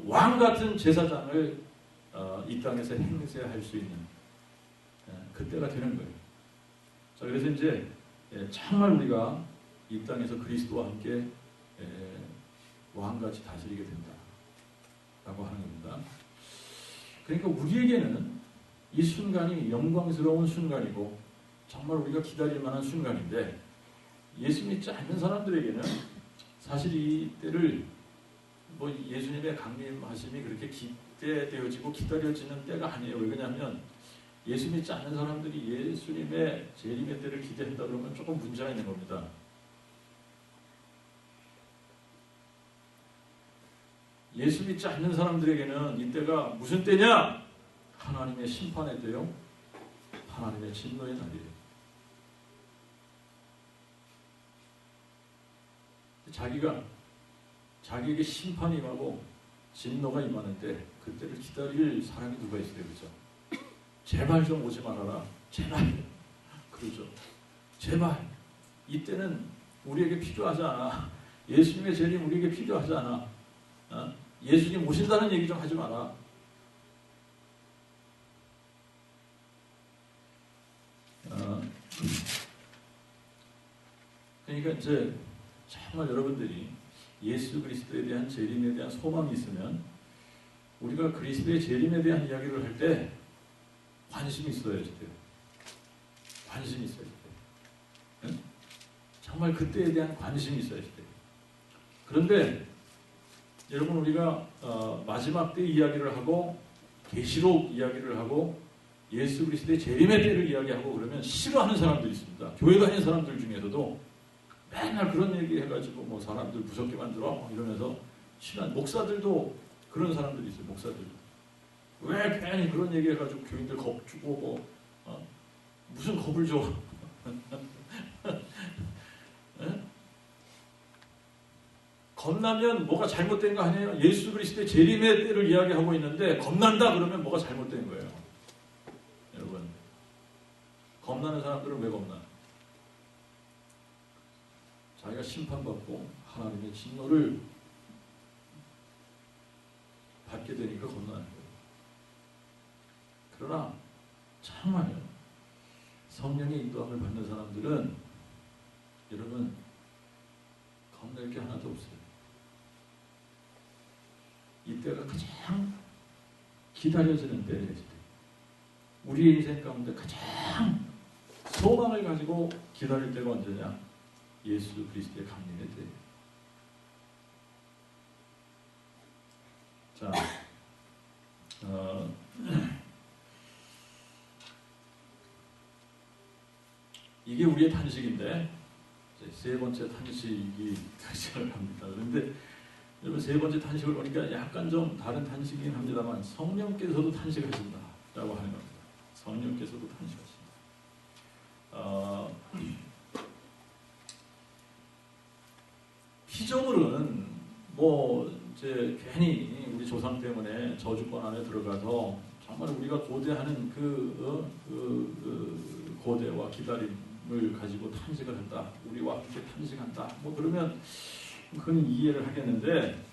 왕 같은 제사장을 이 땅에서 행세할 수 있는 그때가 되는 거예요. 자, 그래서 이제 정말 우리가 이 땅에서 그리스도와 함께 왕같이 다스리게 된다라고 하는 겁니다. 그러니까 우리에게는 이 순간이 영광스러운 순간이고 정말 우리가 기다릴 만한 순간인데 예수 믿지 않는 사람들에게는 사실 이 때를 뭐 예수님의 강림하심이 그렇게 기대되어지고 기다려지는 때가 아니에요. 왜 그러냐면 예수 믿지 않는 사람들이 예수님의 재림의 때를 기대한다 그러면 조금 문제가 있는 겁니다. 예수 믿지 않는 사람들에게는 이때가 무슨 때냐? 하나님의 심판의 때요, 하나님의 진노의 날이에요. 자기에게 심판이 임하고 진노가 임하는데 그때를 기다릴 사람이 누가 있어요? 그죠? 제발 좀 오지 말아라. 제발. 그러죠. 제발. 이때는 우리에게 필요하지 않아. 예수님의 재림 우리에게 필요하지 않아. 예수님 오신다는 얘기 좀 하지 마라. 그러니까 이제 정말 여러분들이 예수 그리스도에 대한 재림에 대한 소망이 있으면 우리가 그리스도의 재림에 대한 이야기를 할 때 관심이 있어야 돼요. 관심이 있어야 돼요. 응? 정말 그때에 대한 관심이 있어야 돼요. 그런데 여러분, 우리가 마지막 때 이야기를 하고 계시록 이야기를 하고 예수 그리스도의 재림의 때를 이야기하고 그러면 싫어하는 사람들이 있습니다. 교회 다니는 사람들 중에서도 맨날 그런 얘기 해가지고 뭐 사람들 무섭게 만들어 이러면서 싫어하는 목사들도 그런 사람들이 있어요. 목사들도 왜 괜히 그런 얘기 해가지고 교인들 겁 주고 무슨 겁을 줘? 겁나면 뭐가 잘못된 거 아니에요? 예수 그리스도의 재림의 때를 이야기하고 있는데 겁난다 그러면 뭐가 잘못된 거예요. 여러분, 겁나는 사람들은 왜 겁나? 자기가 심판받고 하나님의 진노를 받게 되니까 겁나는 거예요. 그러나 정말요, 성령의 인도함을 받는 사람들은 여러분 겁낼 게 하나도 없어요. 이때가 가장 기다려지는 때예요. 우리의 인생 가운데 가장 소망을 가지고 기다릴 때가 언제냐? 예수 그리스도의 강림의 때. 자, 이게 우리의 탄식인데 세 번째 탄식이 시작을 합니다. 그런데 여러분 세 번째 탄식을 보니까 약간 좀 다른 탄식이긴 합니다만 성령께서도 탄식하신다라고 하는 겁니다. 성령께서도 탄식하신다. 피조물은 뭐 이제 괜히 우리 조상 때문에 저주권 안에 들어가서 정말 우리가 고대하는 그 고대와 기다림을 가지고 탄식을 한다. 우리와 함께 탄식한다. 뭐 그러면 그건 이해를 하겠는데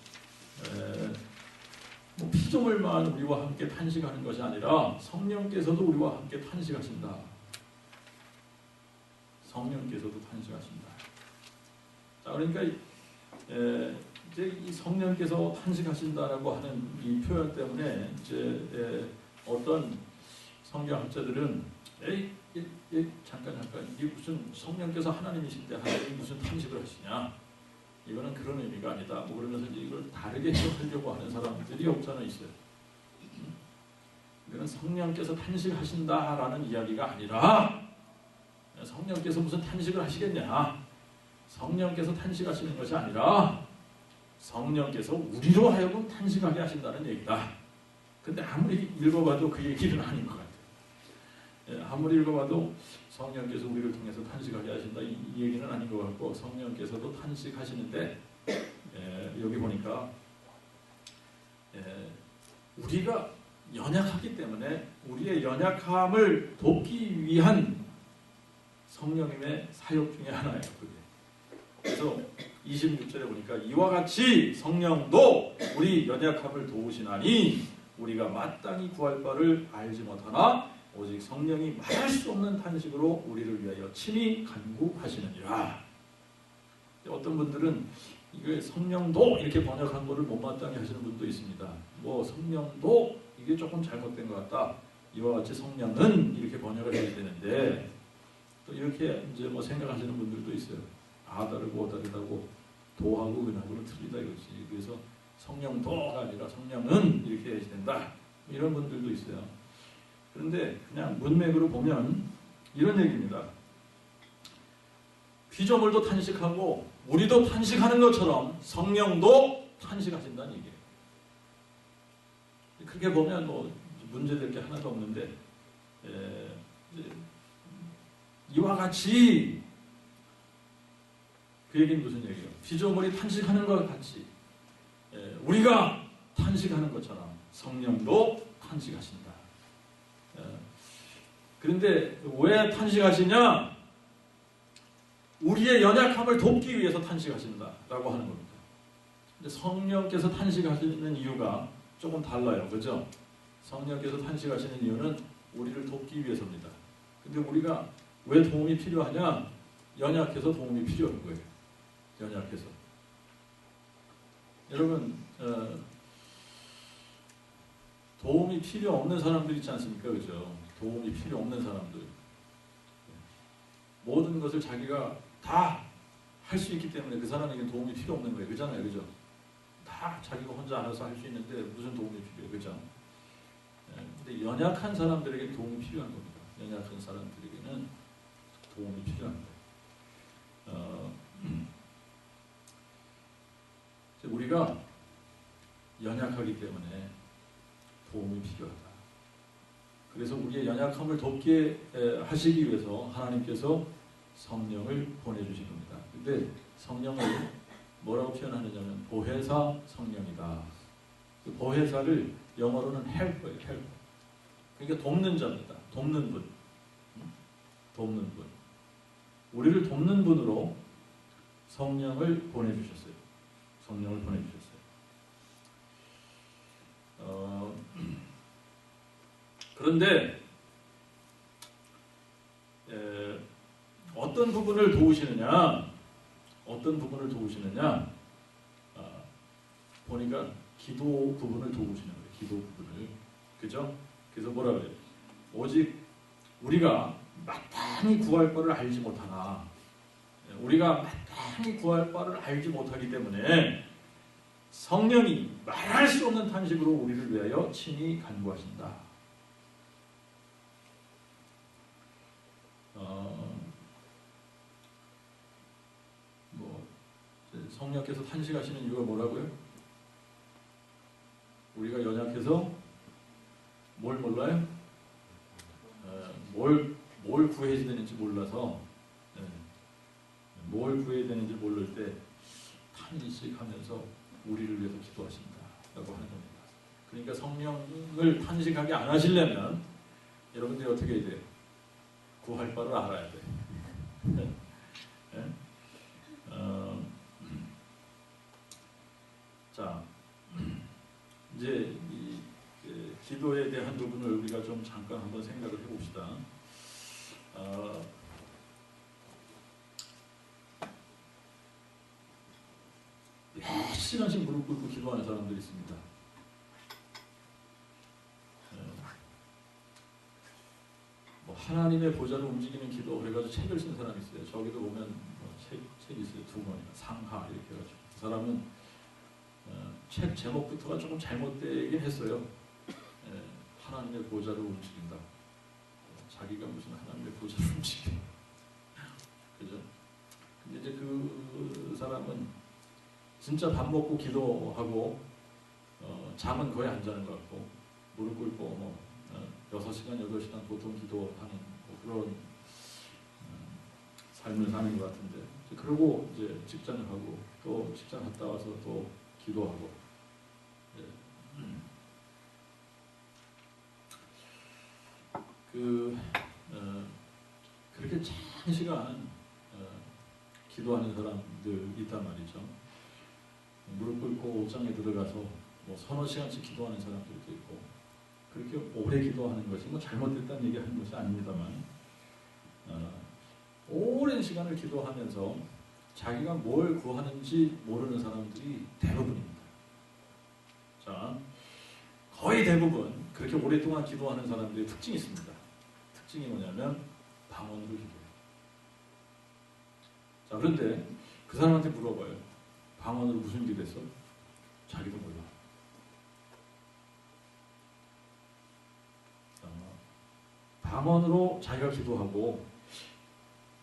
뭐 피조물만 우리와 함께 탄식하는 것이 아니라 성령께서도 우리와 함께 탄식하신다. 성령께서도 탄식하신다. 자, 그러니까 이제 이 성령께서 탄식하신다라고 하는 이 표현 때문에 이제 어떤 성경학자들은 잠깐 이게 무슨 성령께서 하나님이신데 하나님이 무슨 탄식을 하시냐? 이거는 그런 의미가 아니다. 뭐 그러면서 이제 이걸 다르게 해석하려고 하는 사람들이 없잖아 있어요. 이거는 성령께서 탄식하신다라는 이야기가 아니라 성령께서 무슨 탄식을 하시겠냐? 성령께서 탄식하시는 것이 아니라 성령께서 우리로 하여금 탄식하게 하신다는 얘기다. 근데 아무리 읽어봐도 그 얘기는 아닌 것 같아요. 아무리 읽어봐도 성령께서 우리를 통해서 탄식하게 하신다 이 얘기는 아닌 것 같고 성령께서도 탄식하시는데 여기 보니까 우리가 연약하기 때문에 우리의 연약함을 돕기 위한 성령님의 사역 중에 하나예요. 그게. 그래서 26절에 보니까 이와 같이 성령도 우리 연약함을 도우시나니 우리가 마땅히 구할 바를 알지 못하나 오직 성령이 말할 수 없는 탄식으로 우리를 위하여 친히 간구하시느니라. 어떤 분들은 이게 성령도 이렇게 번역한 거를 못마땅히 하시는 분도 있습니다. 뭐 성령도 이게 조금 잘못된 것 같다. 이와 같이 성령은 이렇게 번역을 해야 되는데 또 이렇게 이제 뭐 생각하시는 분들도 있어요. 아 다르고 다르다고 도하고 은하고는 틀리다 이거지. 그래서 성령도가 아니라 성령은 이렇게 해야 된다. 이런 분들도 있어요. 그런데 그냥 문맥으로 보면 이런 얘기입니다. 피조물도 탄식하고 우리도 탄식하는 것처럼 성령도 탄식하신다는 얘기예요. 그렇게 보면 뭐 문제될 게 하나도 없는데 이와 같이 그 얘기는 무슨 얘기예요? 피조물이 탄식하는 것 같이 우리가 탄식하는 것처럼 성령도 탄식하신다. 그런데 왜 탄식하시냐? 우리의 연약함을 돕기 위해서 탄식하신다라고 하는 겁니다. 근데 성령께서 탄식하시는 이유가 조금 달라요. 그죠? 성령께서 탄식하시는 이유는 우리를 돕기 위해서입니다. 근데 우리가 왜 도움이 필요하냐? 연약해서 도움이 필요한 거예요. 연약해서. 여러분 도움이 필요 없는 사람들 있지 않습니까? 그죠? 도움이 필요 없는 사람들. 모든 것을 자기가 다 할 수 있기 때문에 그 사람에게 도움이 필요 없는 거예요. 그잖아요. 그죠? 다 자기가 혼자 알아서 할 수 있는데 무슨 도움이 필요해요. 그죠? 근데 연약한 사람들에게 도움이 필요한 겁니다. 연약한 사람들에게는 도움이 필요한 거예요. 우리가 연약하기 때문에 도움이 필요하다. 그래서 우리의 연약함을 돕게 하시기 위해서 하나님께서 성령을 보내주신 겁니다. 근데 성령을 뭐라고 표현하느냐면 보혜사 성령이다. 그 보혜사를 영어로는 help예요. help. 그러니까 돕는 자입니다. 돕는 분. 돕는 분. 우리를 돕는 분으로 성령을 보내주셨어요. 성령을 보내주셨어요. 그런데 어떤 부분을 도우시느냐? 어떤 부분을 도우시느냐? 보니까 기도 부분을 도우시는 거예요. 기도 부분을. 그죠? 그래서 뭐라 그래요? 오직 우리가 마땅히 구할 바를 알지 못하나, 우리가 마땅히 구할 바를 알지 못하기 때문에 성령이 말할 수 없는 탄식으로 우리를 위하여 친히 간구하신다. 성령께서 탄식하시는 이유가 뭐라고요? 우리가 연약해서 뭘 몰라요? 뭘 구해야 되는지 몰라서, 뭘 구해야 되는지 모를 때 탄식하면서 우리를 위해서 기도하신다라고 하는 겁니다. 그러니까 성령을 탄식하게 안 하시려면 여러분들이 어떻게 해야 돼요? 구할 바를 알아야 돼. 자, 이제 이 기도에 대한 부분을 우리가 좀 잠깐 한번 생각을 해봅시다. 몇 시간씩 무릎 꿇고 기도하는 사람들이 있습니다. 뭐 하나님의 보좌를 움직이는 기도 그래가지고 책을 쓴 사람이 있어요. 저기도 보면 책이 있어요. 2권이나 상하 이렇게 해가지고 그 사람은 책 제목부터가 조금 잘못되긴 했어요. 하나님의 보좌를 움직인다. 자기가 무슨 하나님의 보좌를 움직여. 그죠? 근데 이제 그 사람은 진짜 밥 먹고 기도하고 잠은 거의 안 자는 것 같고 무릎 꿇고 6시간, 8시간 보통 기도하는 그런 삶을 사는 것 같은데 그러고 이제 직장을 가고 또 직장 갔다 와서 또 기도하고 그렇게 장시간 기도하는 사람들 있단 말이죠. 무릎 꿇고 옷장에 들어가서 뭐 서너 시간씩 기도하는 사람들도 있고 그렇게 오래 기도하는 것이 뭐 잘못됐다는 얘기하는 것이 아닙니다만 오랜 시간을 기도하면서 자기가 뭘 구하는지 모르는 사람들이 대부분입니다. 자, 거의 대부분 그렇게 오랫동안 기도하는 사람들의 특징이 있습니다. 특징이 뭐냐면 방언으로 기도해요. 자, 그런데 그 사람한테 물어봐요. 방언으로 무슨 기도했어? 자기도 몰라. 방언으로 자기가 기도하고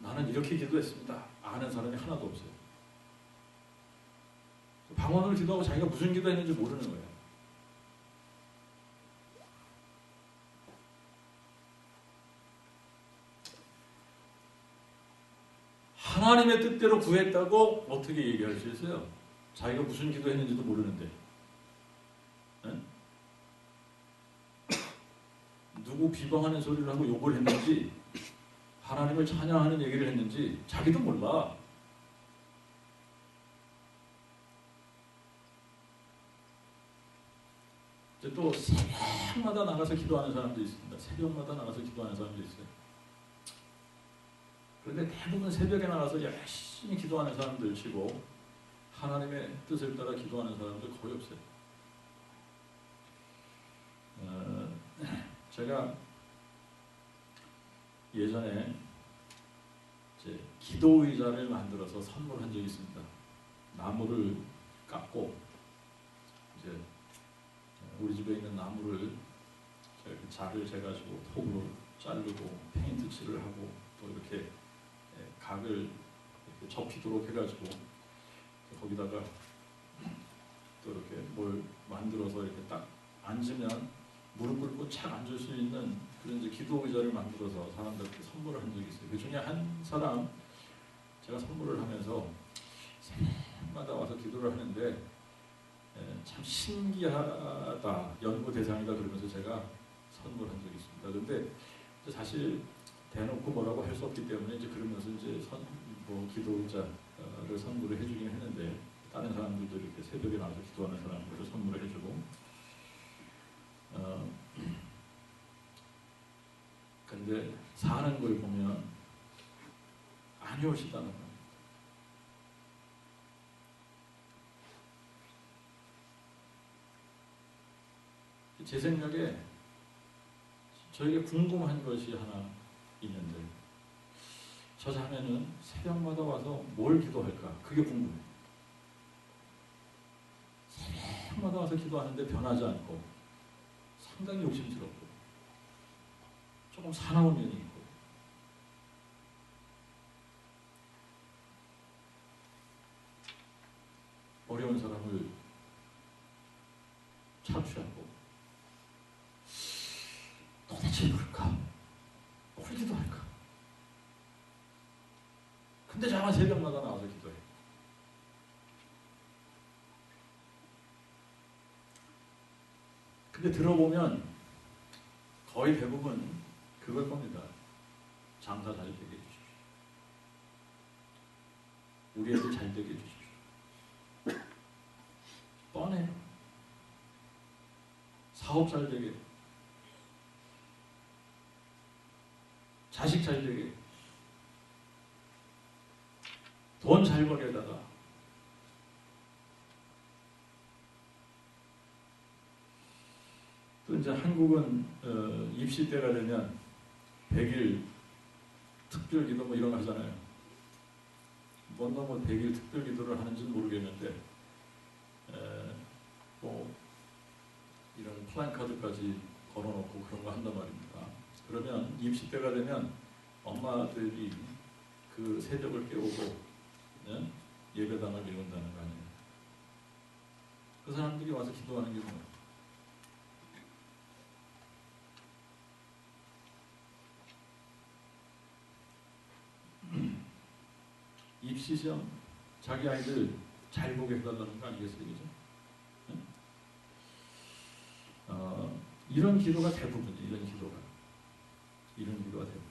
나는 이렇게 기도했습니다. 아는 사람이 하나도 없어요. 방언으로 기도하고 자기가 무슨 기도했는지 모르는 거예요. 하나님의 뜻대로 구했다고 어떻게 얘기할 수 있어요? 자기가 무슨 기도했는지도 모르는데. 네? 누구 비방하는 소리를 하고 욕을 했는지 하나님을 찬양하는 얘기를 했는지 자기도 몰라. 이제 또 새벽마다 나가서 기도하는 사람도 있습니다. 새벽마다 나가서 기도하는 사람도 있어요. 그런데 대부분 새벽에 나가서 열심히 기도하는 사람들 치고 하나님의 뜻을 따라 기도하는 사람들 거의 없어요. 제가 예전에 이제 기도 의자를 만들어서 선물한 적이 있습니다. 나무를 깎고 이제 우리 집에 있는 나무를 자를 재가지고 톱으로 자르고 페인트 칠을 하고 또 이렇게 각을 이렇게 접히도록 해가지고 거기다가 또 이렇게 뭘 만들어서 이렇게 딱 앉으면 무릎 꿇고 착 앉을 수 있는 그런 이제 기도 의자를 만들어서 사람들한테 선물을 한 적이 있어요. 그 중에 한 사람 제가 선물을 하면서 새벽마다 와서 기도를 하는데 참 신기하다, 연구 대상이다 그러면서 제가 선물한 적이 있습니다. 그런데 사실 대놓고 뭐라고 할 수 없기 때문에 이제 그러면서 이제 기도 의자를 선물을 해주긴 했는데 다른 사람들도 이렇게 새벽에 나와서 기도하는 사람들을 선물을 해주고. 근데 사는 걸 보면 안 오시다는 거예요. 제 생각에 저에게 궁금한 것이 하나 있는데 저 자매는 새벽마다 와서 뭘 기도할까? 그게 궁금해요. 새벽마다 와서 기도하는데 변하지 않고 상당히 욕심스럽고 조금 사나운 면이 있고 어려운 사람을 착취하고 도대체 뭘까? 뭘 기도할까? 근데 자만 새벽마다 나와서 기도해. 근데 들어보면 거의 대부분 그걸 겁니다. 장사 잘 되게 해주십시오. 우리 애들 잘 되게 해주십시오. 뻔해요. 사업 잘 되게, 자식 잘 되게, 돈 잘 벌여다가 또 이제 한국은 입시 때가 되면 100일 특별 기도 뭐 이런 거 하잖아요. 뭔가 뭐 100일 특별 기도를 하는지는 모르겠는데 뭐 이런 플랜카드까지 걸어놓고 그런 거 한단 말입니다. 그러면 입시 때가 되면 엄마들이 그 새벽을 깨우고 예배당을 이룬다는 거 아니에요. 그 사람들이 와서 기도하는 게 뭐예요? 입시시험 자기 아이들 잘 보게 해달라는 거 아니겠어요? 그죠? 이런 기도가 대부분이에요. 이런 기도가 대부분.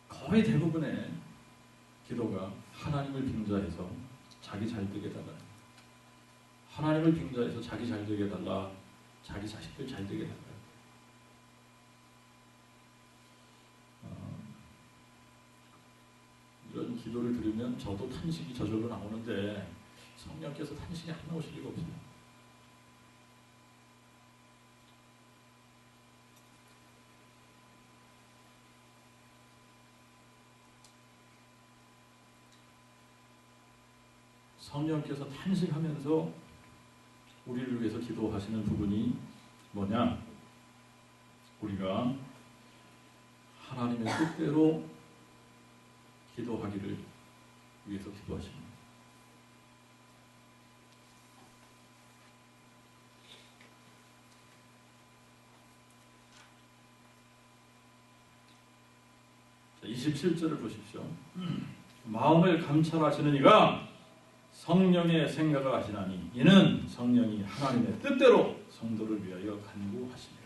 거의 대부분의 기도가 하나님을 빙자해서 자기 잘 되게 해달라. 하나님을 빙자해서 자기 잘 되게 해달라. 자기 자식들 잘 되게 해달라. 이런 기도를 들으면 저도 탄식이 저절로 나오는데 성령께서 탄식이 안 나오실 리가 없어요. 성령께서 탄식하면서 우리를 위해서 기도하시는 부분이 뭐냐? 우리가 하나님의 뜻대로 기도하기를 위해서 기도하십니다. 자, 27절을 보십시오. 마음을 감찰하시는 이가 성령의 생각을 하시나니 이는 성령이 하나님의 뜻대로 성도를 위하여 간구하십니다.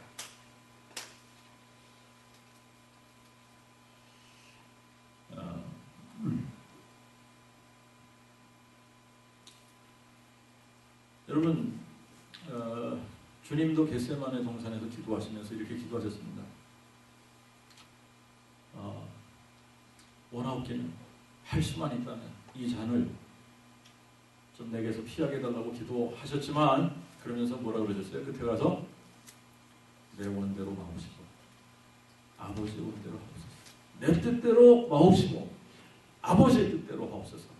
여러분 주님도 겟세마네 동산에서 기도하시면서 이렇게 기도하셨습니다. 원하옵기는 할 수만 있다면 이 잔을 좀 내게서 피하게 해달라고 기도하셨지만 그러면서 뭐라 그러셨어요? 끝에 가서 내 원대로 마옵시고 아버지의 원대로 하옵소서. 내 뜻대로 마옵시고 아버지의 뜻대로 하옵소서.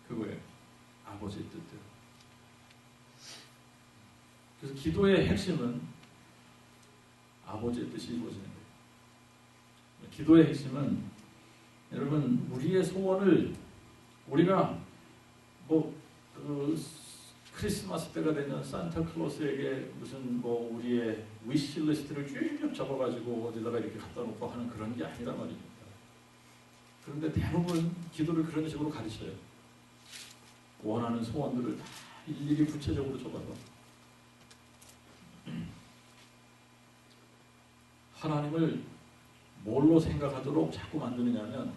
그거예요. 아버지의 뜻대로. 그래서 기도의 핵심은 아버지의 뜻이 이루어지는 거예요. 기도의 핵심은 여러분 우리의 소원을 우리가 크리스마스 때가 되면 산타클로스에게 무슨 우리의 위시리스트를 쭉 적어가지고 어디다가 이렇게 갖다 놓고 하는 그런 게 아니란 말입니다. 그런데 대부분 기도를 그런 식으로 가르쳐요. 원하는 소원들을 다 일일이 구체적으로 적어서 하나님을 뭘로 생각하도록 자꾸 만드느냐면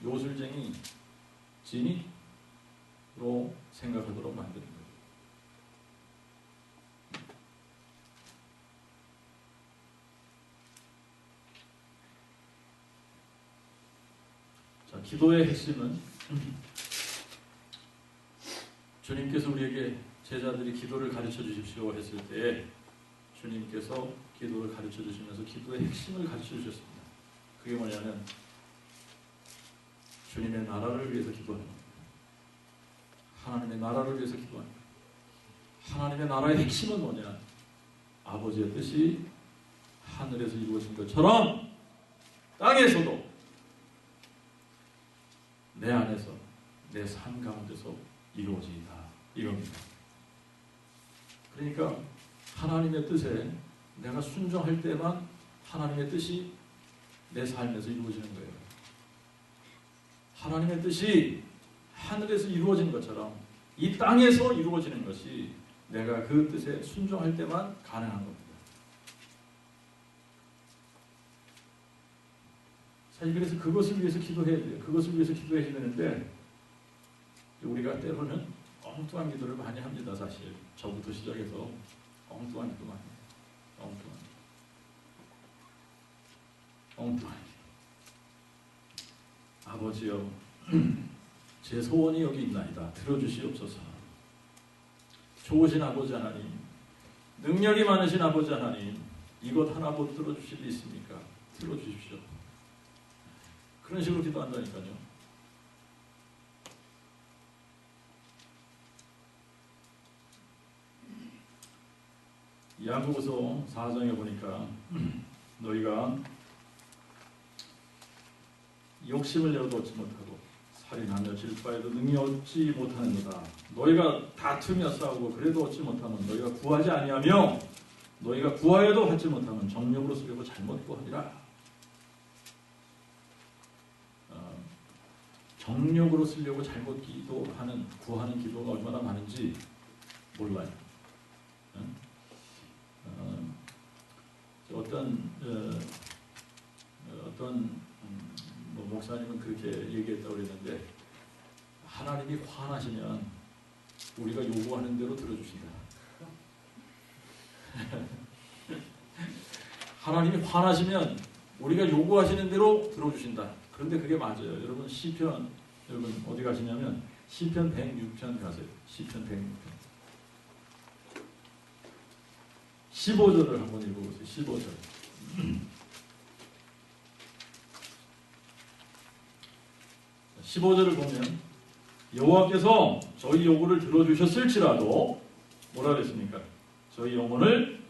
요술쟁이 진이로 생각하도록 만드는 거예요. 자, 기도의 핵심은 주님께서 우리에게 제자들이 기도를 가르쳐 주십시오 했을 때 주님께서 기도를 가르쳐 주시면서 기도의 핵심을 가르쳐 주셨습니다. 그게 뭐냐면 주님의 나라를 위해서 기도하는 겁니다. 하나님의 나라를 위해서 기도하는 겁니다. 하나님의 나라의 핵심은 뭐냐? 아버지의 뜻이 하늘에서 이루어진 것처럼 땅에서도 내 안에서 내 삶 가운데서 이루어지이다 이겁니다. 그러니까 하나님의 뜻에 내가 순종할 때만 하나님의 뜻이 내 삶에서 이루어지는 거예요. 하나님의 뜻이 하늘에서 이루어지는 것처럼 이 땅에서 이루어지는 것이 내가 그 뜻에 순종할 때만 가능한 겁니다. 사실 그래서 그것을 위해서 기도해야 돼요. 그것을 위해서 기도해야 되는데 우리가 때로는 엉뚱한 기도를 많이 합니다. 사실 저부터 시작해서 엉뚱한 기도 많이 해요. 엉뚱한 기도. 아버지여 제 소원이 여기 있나이다. 들어주시옵소서. 좋으신 아버지 하나님, 능력이 많으신 아버지 하나님, 이것 하나 못 들어주실 리 있습니까? 들어주십시오. 그런 식으로 기도한다니까요. 야고보서 4장에 보니까 너희가 욕심을 내어도 얻지 못하고 살인하며 질투하여도 능히 얻지 못하는도다. 너희가 다투며 싸우고 그래도 얻지 못하면 너희가 구하지 아니하며 너희가 구하여도 받지 못하면 정욕으로 쓰려고 잘못 구하리라. 정욕으로 쓰려고 잘못 구하는 기도가 얼마나 많은지 몰라요. 어떤 목사님은 그렇게 얘기했다고 그랬는데 하나님이 화나시면 우리가 요구하는 대로 들어주신다. 하나님이 화나시면 우리가 요구하시는 대로 들어주신다. 그런데 그게 맞아요. 여러분 시편 여러분 어디 가시냐면 시편 106편 가세요. 시편 106편 15절을 한번 읽어보세요. 15절. 15절을 보면 여호와께서 저희 요구를 들어주셨을지라도 뭐라 그랬습니까? 저희 영혼을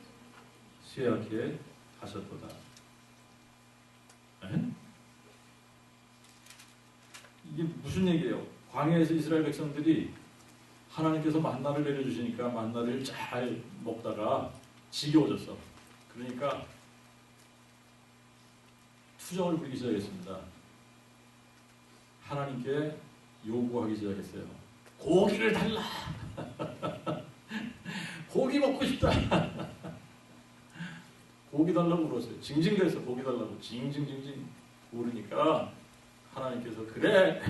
쇠약해 하셨도다. 에? 이게 무슨 얘기예요? 광야에서 이스라엘 백성들이 하나님께서 만나를 내려주시니까 만나를 잘 먹다가 지겨워졌어. 그러니까 투정을 부리기 시작했습니다. 하나님께 요구하기 시작했어요. 고기를 달라. 고기 먹고 싶다. 고기 달라고 물었어요. 징징대서 고기 달라고 징징징징 울으니까 하나님께서 그래.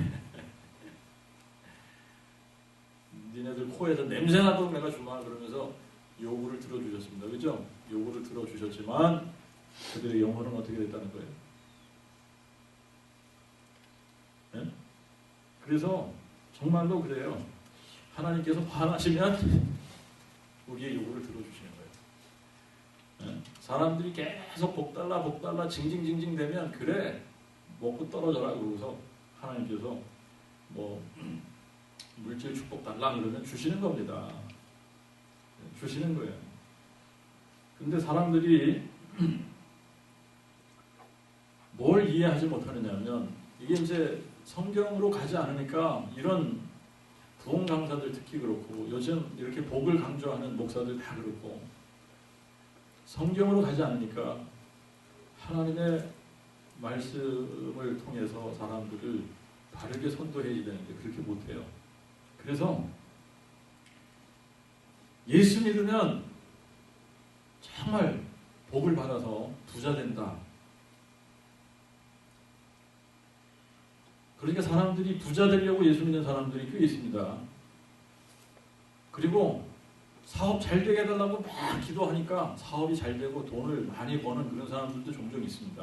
니네들 코에서 냄새나도록 내가 주마 그러면서 요구를 들어주셨습니다. 그렇죠? 요구를 들어주셨지만 그들의 영혼은 어떻게 됐다는 거예요? 네? 그래서 정말로 그래요. 하나님께서 화나시면 우리의 요구를 들어주시는 거예요. 네? 사람들이 계속 복달라 징징징징 되면 그래 먹고 떨어져라 그러고서 하나님께서 뭐 물질 축복 달라 그러면 주시는 겁니다. 주시는 거예요. 근데 사람들이 뭘 이해하지 못하느냐면 이게 이제 성경으로 가지 않으니까 이런 부흥 강사들 특히 그렇고 요즘 이렇게 복을 강조하는 목사들 다 그렇고 성경으로 가지 않으니까 하나님의 말씀을 통해서 사람들을 바르게 선도해야 되는데 그렇게 못해요. 그래서 예수 믿으면 정말 복을 받아서 부자 된다. 그러니까 사람들이 부자 되려고 예수 믿는 사람들이 꽤 있습니다. 그리고 사업 잘 되게 해달라고 막 기도하니까 사업이 잘 되고 돈을 많이 버는 그런 사람들도 종종 있습니다.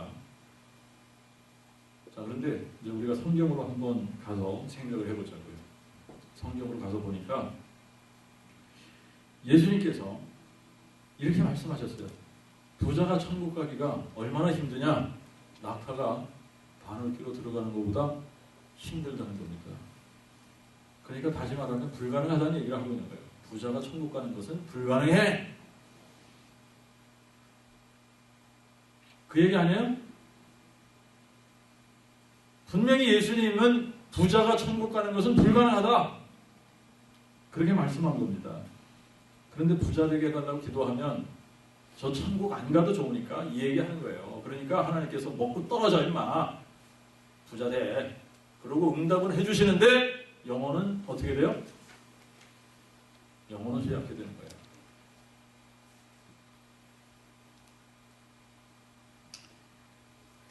자, 그런데 이제 우리가 성경으로 한번 가서 생각을 해보자고요. 성경으로 가서 보니까 예수님께서 이렇게 말씀하셨어요. 부자가 천국 가기가 얼마나 힘드냐? 낙타가 바늘기로 들어가는 것보다 힘들다는 겁니다. 그러니까 다시 말하면 불가능하다는 얘기를 하고 있는 거예요. 부자가 천국 가는 것은 불가능해. 그 얘기 아니에요? 분명히 예수님은 부자가 천국 가는 것은 불가능하다. 그렇게 말씀한 겁니다. 그런데 부자 되게 해달라고 기도하면 저 천국 안 가도 좋으니까 이 얘기하는 거예요. 그러니까 하나님께서 먹고 떨어져 임마. 부자 돼. 그러고 응답은 해주시는데 영혼은 어떻게 돼요? 영혼은 죄악게 되는 거예요.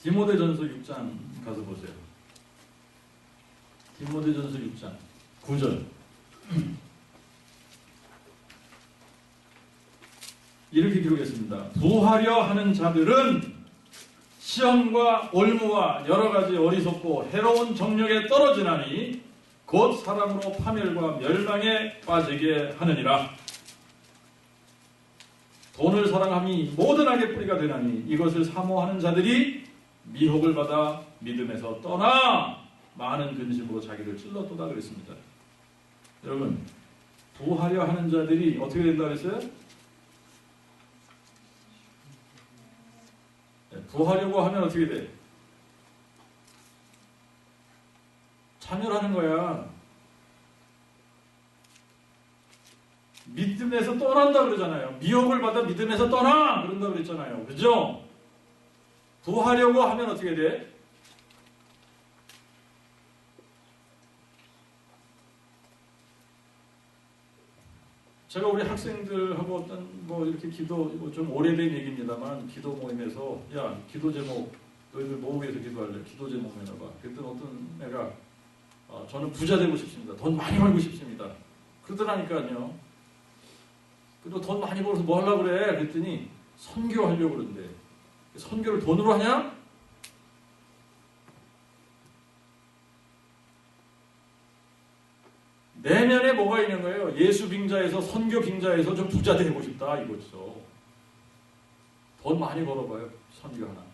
디모데전서 6장 가서 보세요. 디모데전서 6장 9절 이렇게 기록했습니다. 부하려 하는 자들은 시험과 올무와 여러 가지 어리석고 해로운 정력에 떨어지나니 곧 사람으로 파멸과 멸망에 빠지게 하느니라. 돈을 사랑함이 모든 악의 뿌리가 되나니 이것을 사모하는 자들이 미혹을 받아 믿음에서 떠나 많은 근심으로 자기를 찔렀도다 그랬습니다. 여러분, 부하려 하는 자들이 어떻게 된다 그랬어요? 부하려고 하면 어떻게 돼? 참여하는 거야. 믿음에서 떠난다 그러잖아요. 미혹을 받아 믿음에서 떠나 그런다 그랬잖아요. 그죠? 부하려고 하면 어떻게 돼? 제가 우리 학생들하고 어떤 뭐 이렇게 기도 좀 오래된 얘기입니다만 기도 모임에서 야 기도 제목 너희들 뭐 위해서 기도할래? 기도 제목 해놔봐. 그랬더니 어떤 애가 저는 부자 되고 싶습니다. 돈 많이 벌고 싶습니다. 그러더라니까요. 그리고 돈 많이 벌어서 뭐 하려고 그래? 그랬더니 선교하려고 그러는데 선교를 돈으로 하냐? 내면에 뭐가 있는 거예요? 예수 빙자에서 선교 빙자에서 좀 부자 되고 싶다 이거죠. 돈 많이 벌어봐요. 선교 하나.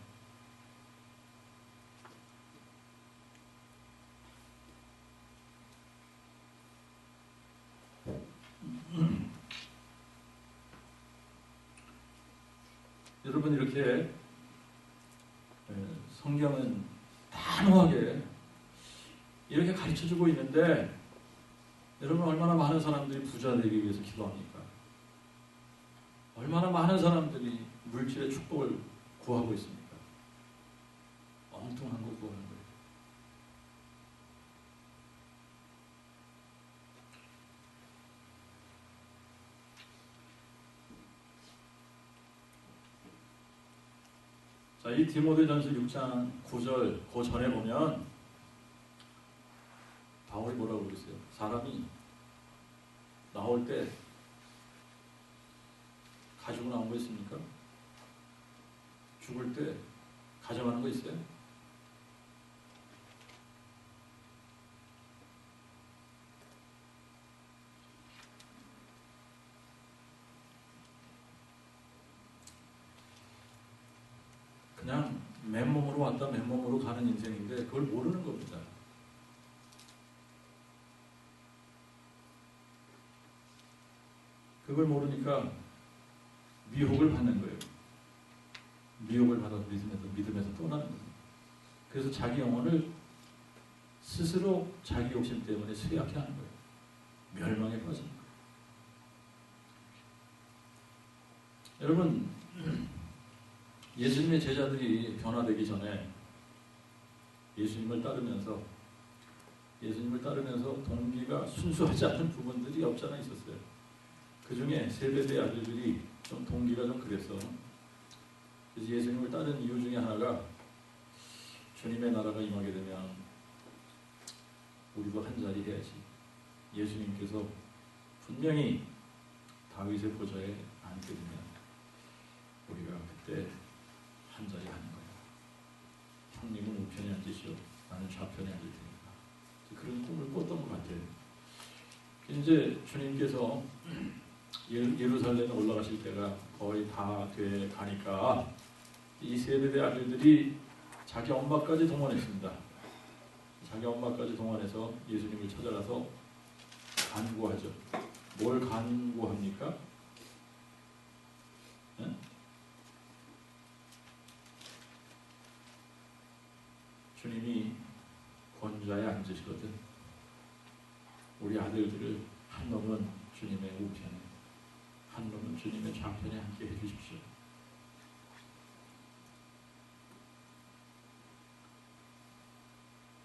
여러분 이렇게 성경은 단호하게 이렇게 가르쳐주고 있는데 여러분 얼마나 많은 사람들이 부자 되기 위해서 기도합니까? 얼마나 많은 사람들이 물질의 축복을 구하고 있습니까? 엉뚱한 거 구하는 거예요. 자, 이 디모데전서 6장 9절 그 전에 보면 바울이 뭐라고 그랬어요? 사람이 나올 때 가지고 나온 거 있습니까? 죽을 때 가져가는 거 있어요? 그냥 맨몸으로 왔다 맨몸으로 가는 인생인데 그걸 모르는 겁니다. 그걸 모르니까 미혹을 받는 거예요. 미혹을 받아서 믿음에서 떠나는 겁니다. 그래서 자기 영혼을 스스로 자기 욕심 때문에 쇠약해 하는 거예요. 멸망에 빠지는 거예요. 여러분, 예수님의 제자들이 변화되기 전에 예수님을 따르면서 동기가 순수하지 않은 부분들이 없지 않아 있었어요. 그 중에 세베대 아들들이 좀 동기가 좀 그랬어. 그래서 예수님을 따른 이유 중에 하나가 주님의 나라가 임하게 되면 우리도 한 자리 해야지. 예수님께서 분명히 다윗의 보좌에 앉게 되면 우리가 그때 한 자리 하는 거야. 형님은 우편에 앉으시오. 나는 좌편에 앉을 테니까. 그런 꿈을 꿨던 것 같아요. 이제 주님께서 예루살렘에 올라가실 때가 거의 다 돼 가니까 이 세베대 아들들이 자기 엄마까지 동원했습니다. 자기 엄마까지 동원해서 예수님을 찾아가서 간구하죠. 뭘 간구합니까? 네? 주님이 권좌에 앉으시거든 우리 아들들을 한 놈은 주님의 우편에 한 놈은 주님의 좌편에 앉게 해주십시오.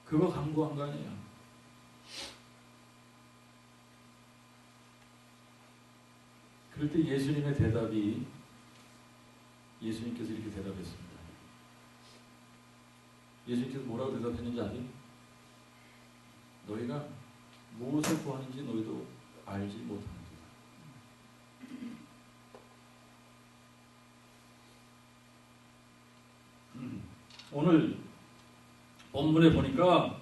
그거 간구한 거 아니에요. 그럴 때 예수님의 대답이 예수님께서 이렇게 대답했습니다. 예수님께서 뭐라고 대답했는지 아세요? 너희가 무엇을 구하는지 너희도 알지 못하는도다. 오늘 본문에 보니까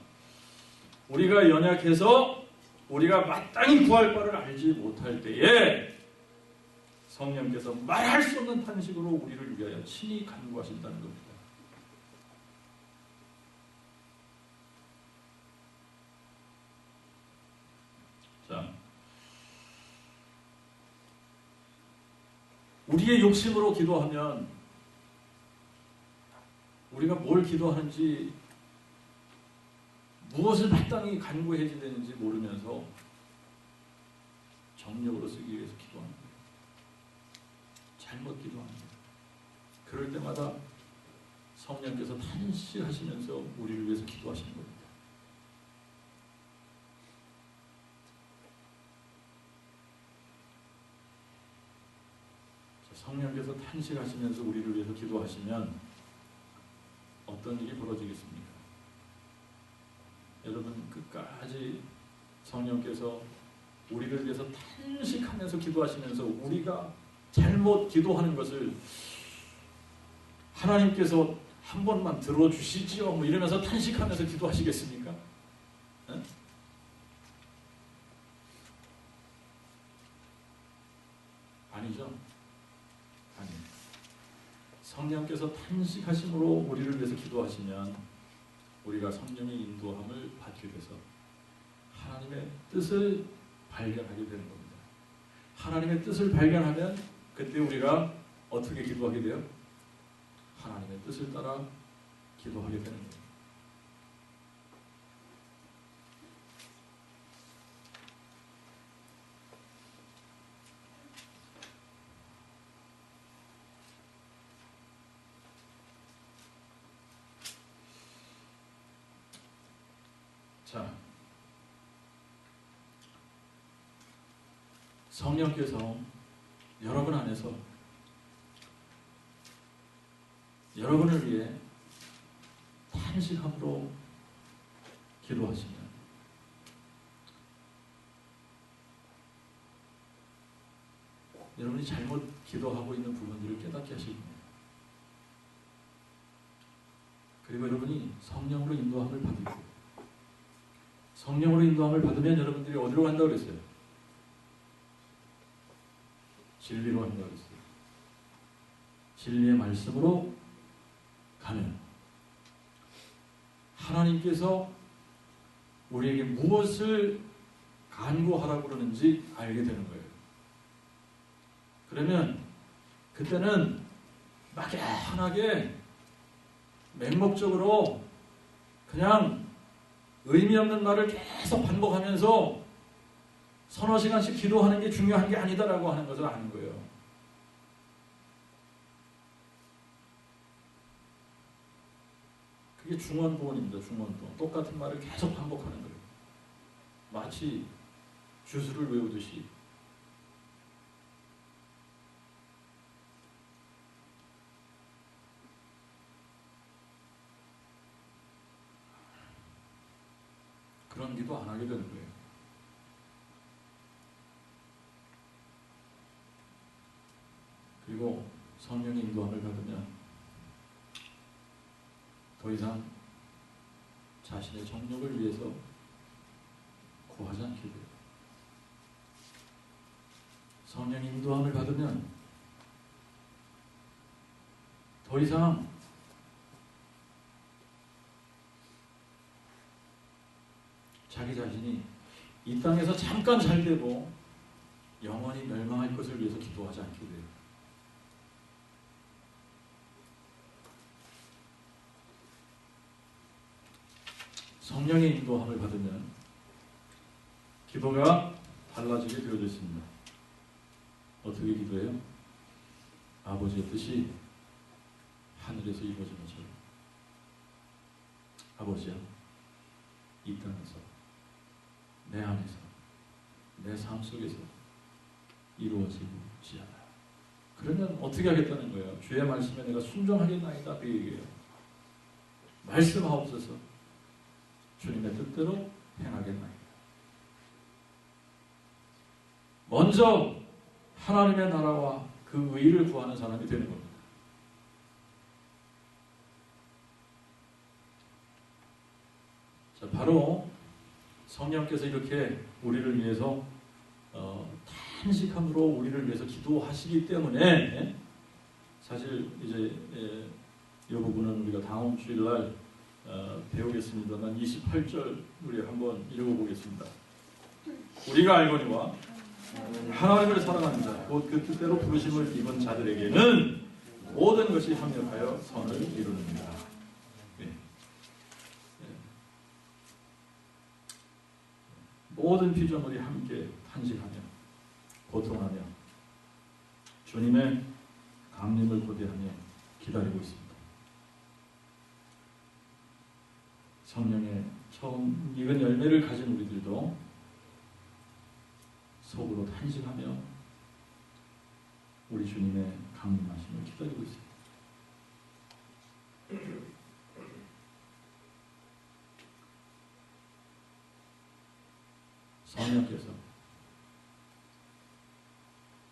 우리가 연약해서 우리가 마땅히 구할 바를 알지 못할 때에 성령께서 말할 수 없는 탄식으로 우리를 위하여 친히 간구하신다는 겁니다. 자, 우리의 욕심으로 기도하면 우리가 뭘 기도하는지 무엇을 마땅히 간구해야 되는지 모르면서 정력으로 쓰기 위해서 기도하는 거예요. 잘못 기도하는 거예요. 그럴 때마다 성령께서 탄식하시면서 우리를 위해서 기도하시는 겁니다. 성령께서 탄식하시면서 우리를 위해서 기도하시면 어떤 일이 벌어지겠습니까? 여러분 끝까지 성령께서 우리를 위해서 탄식하면서 기도하시면서 우리가 잘못 기도하는 것을 하나님께서 한 번만 들어주시지요 뭐 이러면서 탄식하면서 기도하시겠습니까? 네? 아니죠. 아니에요. 성령께서 탄식하심으로 우리를 위해서 기도하시면 우리가 성령의 인도함을 받게 돼서 하나님의 뜻을 발견하게 되는 겁니다. 하나님의 뜻을 발견하면 그때 우리가 어떻게 기도하게 돼요? 하나님의 뜻을 따라 기도하게 되는 거예요. 자, 성령께서 여러분 안에서 여러분을 위해 탄식함으로 기도하시면 여러분이 잘못 기도하고 있는 부분들을 깨닫게 하실 겁니다. 그리고 여러분이 성령으로 인도함을 받으세요. 성령으로 인도함을 받으면 여러분들이 어디로 간다고 그랬어요? 진리로 간다고 그랬어요. 진리의 말씀으로 가면 하나님께서 우리에게 무엇을 간구하라고 그러는지 알게 되는 거예요. 그러면 그때는 막연하게 맹목적으로 그냥 의미 없는 말을 계속 반복하면서 서너 시간씩 기도하는 게 중요한 게 아니다라고 하는 것을 아는 거예요. 그게 중언부언입니다. 중언부언. 똑같은 말을 계속 반복하는 거예요. 마치 주술을 외우듯이. 그런 기도 안 하게 되는 거예요. 그리고 성령의 인도함을 받으면 더 이상 자신의 정력을 위해서 구하지 않게 돼요. 성령 인도함을 받으면 더 이상 자기 자신이 이 땅에서 잠깐 잘 되고 영원히 멸망할 것을 위해서 기도하지 않게 돼요. 성령의 인도함을 받으면 기도가 달라지게 되어져 있습니다. 어떻게 기도해요? 아버지의 뜻이 하늘에서 이루어지는 것처럼. 아버지야, 이 땅에서 내 안에서 내 삶 속에서 이루어지지 않아요. 그러면 어떻게 하겠다는 거예요? 주의 말씀에 내가 순종하겠나이다, 그 얘기예요. 말씀하옵소서. 주님의 뜻대로 행하겠나이다. 먼저 하나님의 나라와 그 의를 구하는 사람이 되는 겁니다. 자, 바로 성령께서 이렇게 우리를 위해서 탄식함으로 우리를 위해서 기도하시기 때문에 사실 이제 이 부분은 우리가 다음 주일날 배우겠습니다만 28절 우리 한번 읽어보겠습니다. 우리가 알거니와 하나님을 사랑하는 자, 곧 그 뜻대로 부르심을 입은 자들에게는 모든 것이 합력하여 선을 이루느니라. 모든 피조물이 함께 탄식하며 고통하며 주님의 강림을 고대하며 기다리고 있습니다. 성령의 처음 익은 열매를 가진 우리들도 속으로 탄식하며 우리 주님의 강림하심을 기다리고 있습니다. 성령께서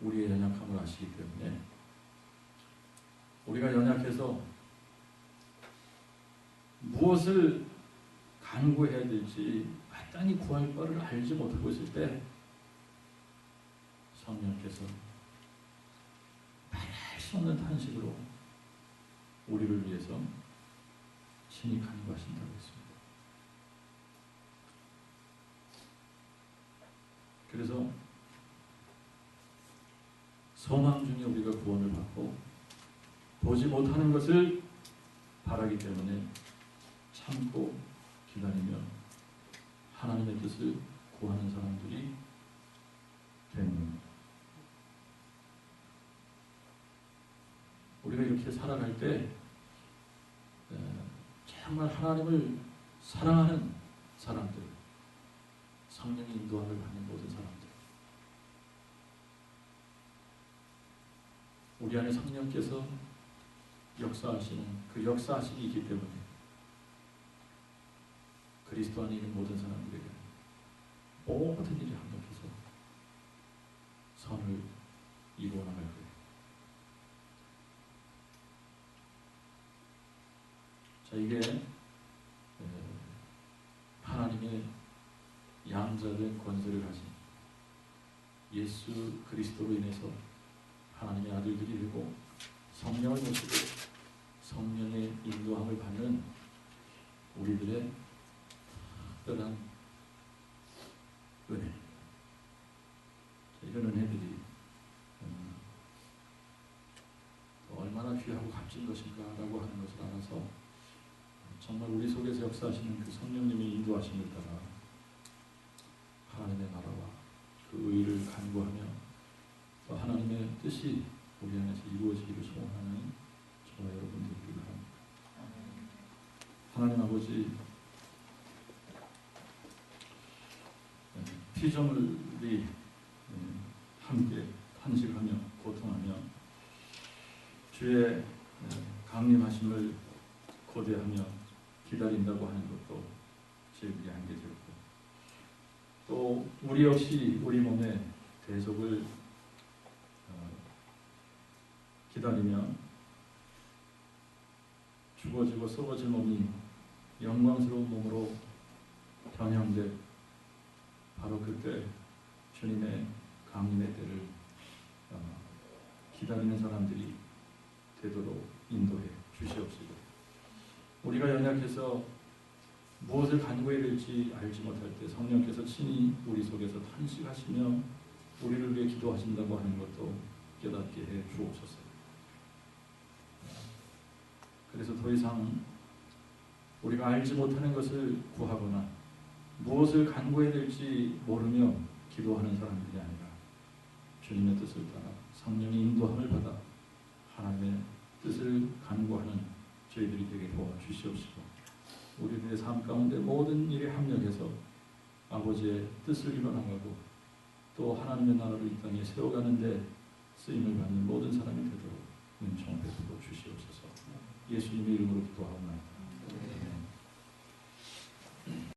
우리의 연약함을 아시기 때문에 우리가 연약해서 무엇을 간구해야 될지 마땅히 구할 바를 알지 못하고 있을 때 성령께서 말할 수 없는 탄식으로 우리를 위해서 친히 간구하신다고 했습니다. 그래서 소망 중에 우리가 구원을 받고 보지 못하는 것을 바라기 때문에 참고 기다리며 하나님의 뜻을 구하는 사람들이 되는 겁니다. 우리가 이렇게 살아갈 때 정말 하나님을 사랑하는 사람들, 성령의 인도함을 받는 모든 사람들, 우리 안에 성령께서 역사하시는 그 역사하심이 있기 때문에 그리스도 안에 있는 모든 사람들에게 모든 일이 합력해서 선을 이루어 나갈 거예요. 자, 이게 하나님의 양자된 권세를 가진 예수 그리스도로 인해서 하나님의 아들들이 되고 성령을 모시고 성령의 인도함을 받는 우리들의 특별한 은혜. 이런 은혜들이 얼마나 귀하고 값진 것인가라고 하는 것을 알아서 정말 우리 속에서 역사하시는 그 성령님의 인도하심을 따라 하나님의 나라와 그 의를 간구하며 또 하나님의 뜻이 우리 안에서 이루어지기를 소원하는 저와 여러분들이 바랍니다. 하나님 아버지, 피조물이 함께 탄식하며 고통하며 주의 강림하심을 고대하며 기다린다고 하는 것도 제일의 한계였고, 또 우리 역시 우리 몸의 대속을 기다리며 죽어지고 썩어질 몸이 영광스러운 몸으로 변형될 바로 그때 주님의 강림의 때를 기다리는 사람들이 되도록 인도해 주시옵시고, 우리가 연약해서 무엇을 간구해야 될지 알지 못할 때 성령께서 친히 우리 속에서 탄식하시며 우리를 위해 기도하신다고 하는 것도 깨닫게 해 주옵소서. 그래서 더 이상 우리가 알지 못하는 것을 구하거나 무엇을 간구해야 될지 모르며 기도하는 사람들이 아니라 주님의 뜻을 따라 성령의 인도함을 받아 하나님의 뜻을 간구하는 저희들이 되게 도와주시옵시고, 우리들의 삶 가운데 모든 일에 합력해서 아버지의 뜻을 이뤄나가고 또 하나님의 나라를 이 땅에 세워가는 데 쓰임을 받는 모든 사람이 되도록 은총 베풀어 주시옵소서. 예수님의 이름으로 기도하옵나이다.